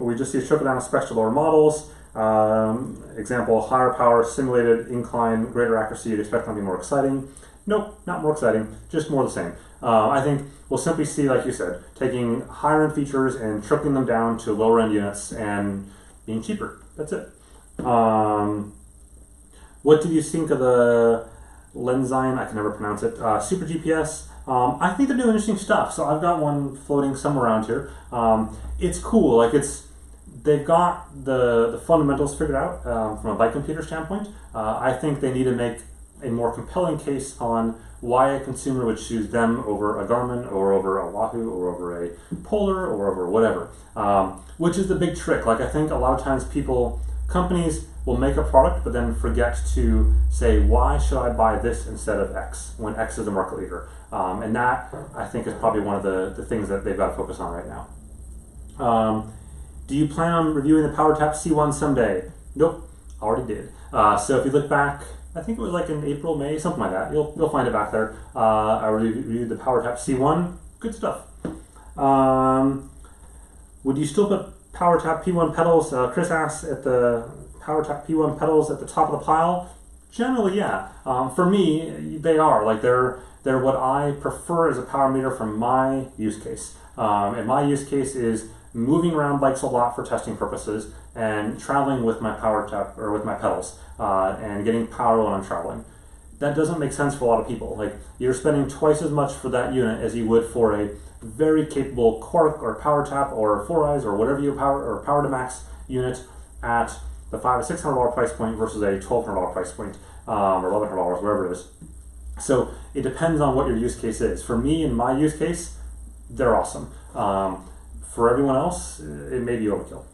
We just see a trickle down of specs to lower models. Example, higher power, simulated incline, greater accuracy. You'd expect that to be more exciting. Nope, not more exciting, just more the same. I think we'll simply see, like you said, taking higher end features and trickling them down to lower end units and being cheaper. That's it. What did you think of the Lenzine? I can never pronounce it. Super GPS. I think they're doing interesting stuff. So I've got one floating somewhere around here. It's cool. Like they've got the fundamentals figured out from a bike computer standpoint. I think they need to make a more compelling case on why a consumer would choose them over a Garmin or over a Wahoo or over a Polar or over whatever, which is the big trick. Like I think a lot of times companies will make a product but then forget to say, why should I buy this instead of X when X is the market leader? And that I think is probably one of the things that they've got to focus on right now. Do you plan on reviewing the PowerTap C1 someday? Nope, already did. So if you look back, I think it was like in April, May, something like that. You'll find it back there. I reviewed the PowerTap C1. Good stuff. Would you still put PowerTap P1 pedals? Chris asks, at the PowerTap P1 pedals at the top of the pile. Generally, yeah. For me, they are like they're what I prefer as a power meter for my use case. And my use case is moving around bikes a lot for testing purposes and traveling with my PowerTap or with my pedals and getting power when I'm traveling. That doesn't make sense for a lot of people. Like you're spending twice as much for that unit as you would for a very capable Quark or PowerTap or 4Eyes or whatever you Power to Max unit at the $500 to $600 price point versus a $1,200 price point or $1,100, wherever it is. So it depends on what your use case is. For me, in my use case, they're awesome. For everyone else, it may be overkill.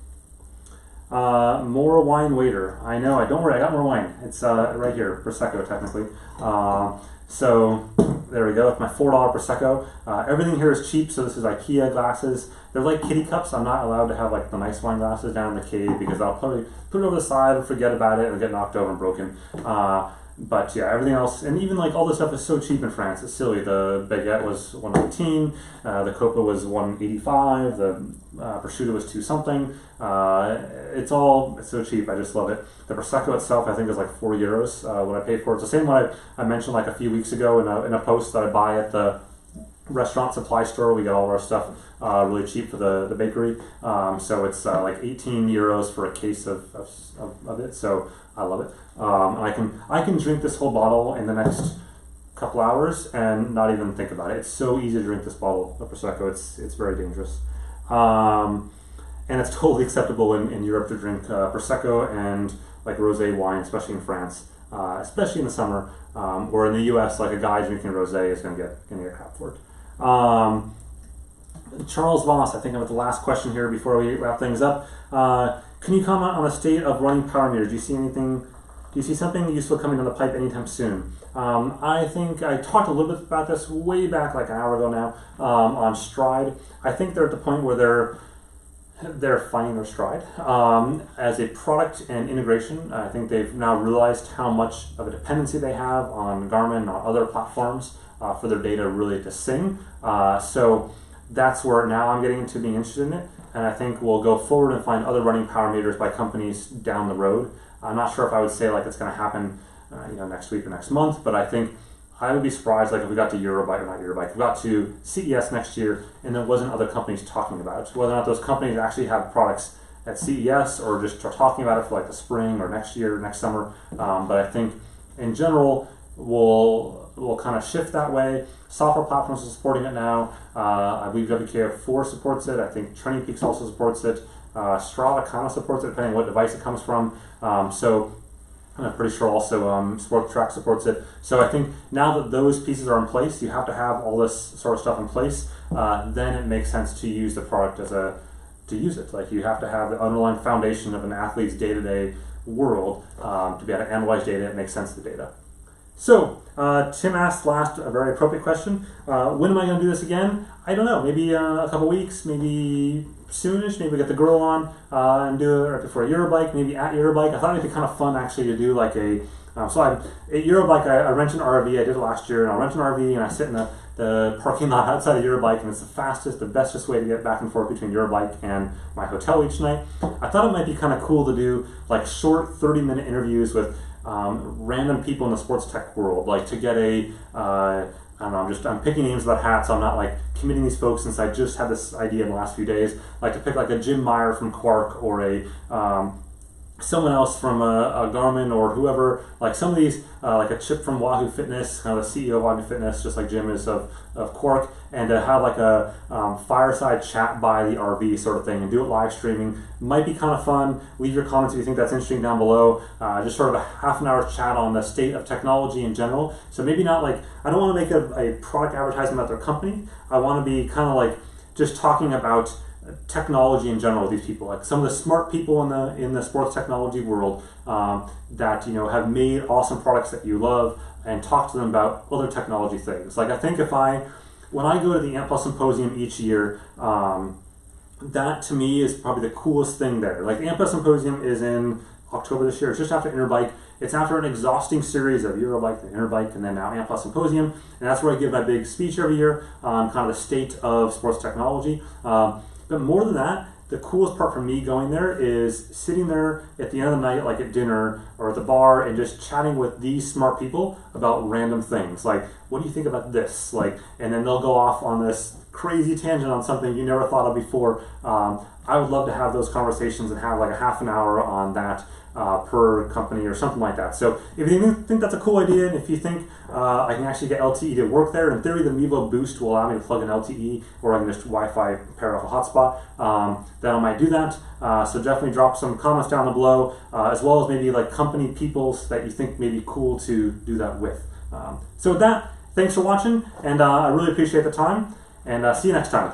More wine waiter. I know, don't worry, I got more wine. It's right here, Prosecco technically. So there we go. It's my $4 Prosecco. Everything here is cheap, so this is IKEA glasses. They're like kitty cups. I'm not allowed to have like the nice wine glasses down in the cave because I'll probably put it over the side and forget about it and get knocked over and broken. But yeah, everything else, and even like all this stuff is so cheap in France. It's silly. The baguette was $1.19, the copa was $1.85, the prosciutto was $2 something. It's so cheap. I just love it. The Prosecco itself, I think, is like €4. What I pay for it. It's the same one I mentioned like a few weeks ago in a post that I buy at the restaurant supply store. We get all of our stuff really cheap for the bakery. So it's like €18 for a case of it. So I love it. And I can drink this whole bottle in the next couple hours and not even think about it. It's so easy to drink this bottle of Prosecco. It's very dangerous. And it's totally acceptable in Europe to drink Prosecco and like rosé wine, especially in France, especially in the summer. Or in the U.S., like a guy drinking rosé is going to get crap for it. Charles Voss, I think I'm at the last question here before we wrap things up. Can you comment on the state of running power meters? Do you see something useful coming down the pipe anytime soon? I think I talked a little bit about this way back, like an hour ago now, on Stride. I think they're at the point where they're finding their stride as a product and integration. I think they've now realized how much of a dependency they have on Garmin and on other platforms for their data really to sing. So that's where now I'm getting into being interested in it, and I think we'll go forward and find other running power meters by companies down the road. I'm not sure if I would say like it's going to happen next week or next month, but I think I would be surprised like if we got to if we got to CES next year and there wasn't other companies talking about it. Whether or not those companies actually have products at CES or just are talking about it for like the spring or next year, next summer. But I think in general we'll kind of shift that way. Software platforms are supporting it now. I believe WKO4 supports it. I think Training Peaks also supports it. Strava kind of supports it depending on what device it comes from. So I'm pretty sure also Sport Track supports it. So I think now that those pieces are in place, you have to have all this sort of stuff in place. Then it makes sense to use the product to use it. Like you have to have the underlying foundation of an athlete's day-to-day world to be able to analyze data and make sense of the data. So Tim asked a very appropriate question. When am I going to do this again? I don't know. Maybe a couple weeks. Maybe soonish. Maybe get the girl on and do it right before a Eurobike. Maybe at Eurobike. I thought it'd be kind of fun actually to do like at Eurobike. I rent an RV. I did it last year, and I'll rent an RV and I sit in the parking lot outside of Eurobike, and it's the fastest, the bestest way to get back and forth between Eurobike and my hotel each night. I thought it might be kind of cool to do like short 30-minute interviews with random people in the sports tech world, like to get I don't know, I'm picking names about hats, so I'm not like committing these folks since I just had this idea in the last few days. Like to pick like a Jim Meyer from Quark or a someone else from a Garmin or whoever, like some of these, like a Chip from Wahoo Fitness, kind of the CEO of Wahoo Fitness, just like Jim is of Quark, and to have like a fireside chat by the RV sort of thing and do it live streaming. Might be kind of fun. Leave your comments if you think that's interesting down below. Just sort of a half an hour chat on the state of technology in general. So maybe not like, I don't want to make a product advertisement about their company. I want to be kind of like just talking about technology in general with these people, like some of the smart people in the sports technology world that have made awesome products that you love, and talk to them about other technology things. Like I think when I go to the AMP+ Symposium each year, that to me is probably the coolest thing there. Like the AMP+ Symposium is in October this year. It's just after Interbike. It's after an exhausting series of Eurobike, then Interbike, and then now AMP+ Symposium, and that's where I give my big speech every year on kind of the state of sports technology. But more than that, the coolest part for me going there is sitting there at the end of the night, like at dinner or at the bar, and just chatting with these smart people about random things. Like, what do you think about this? Like, and then they'll go off on this crazy tangent on something you never thought of before. I would love to have those conversations and have like a half an hour on that per company or something like that. So if you think that's a cool idea, and if you think I can actually get LTE to work there, in theory the Mevo Boost will allow me to plug in LTE, or I can just Wi-Fi pair off a hotspot, then I might do that. So definitely drop some comments down below, as well as maybe like company peoples that you think may be cool to do that with. So with that, thanks for watching, and I really appreciate the time, and see you next time.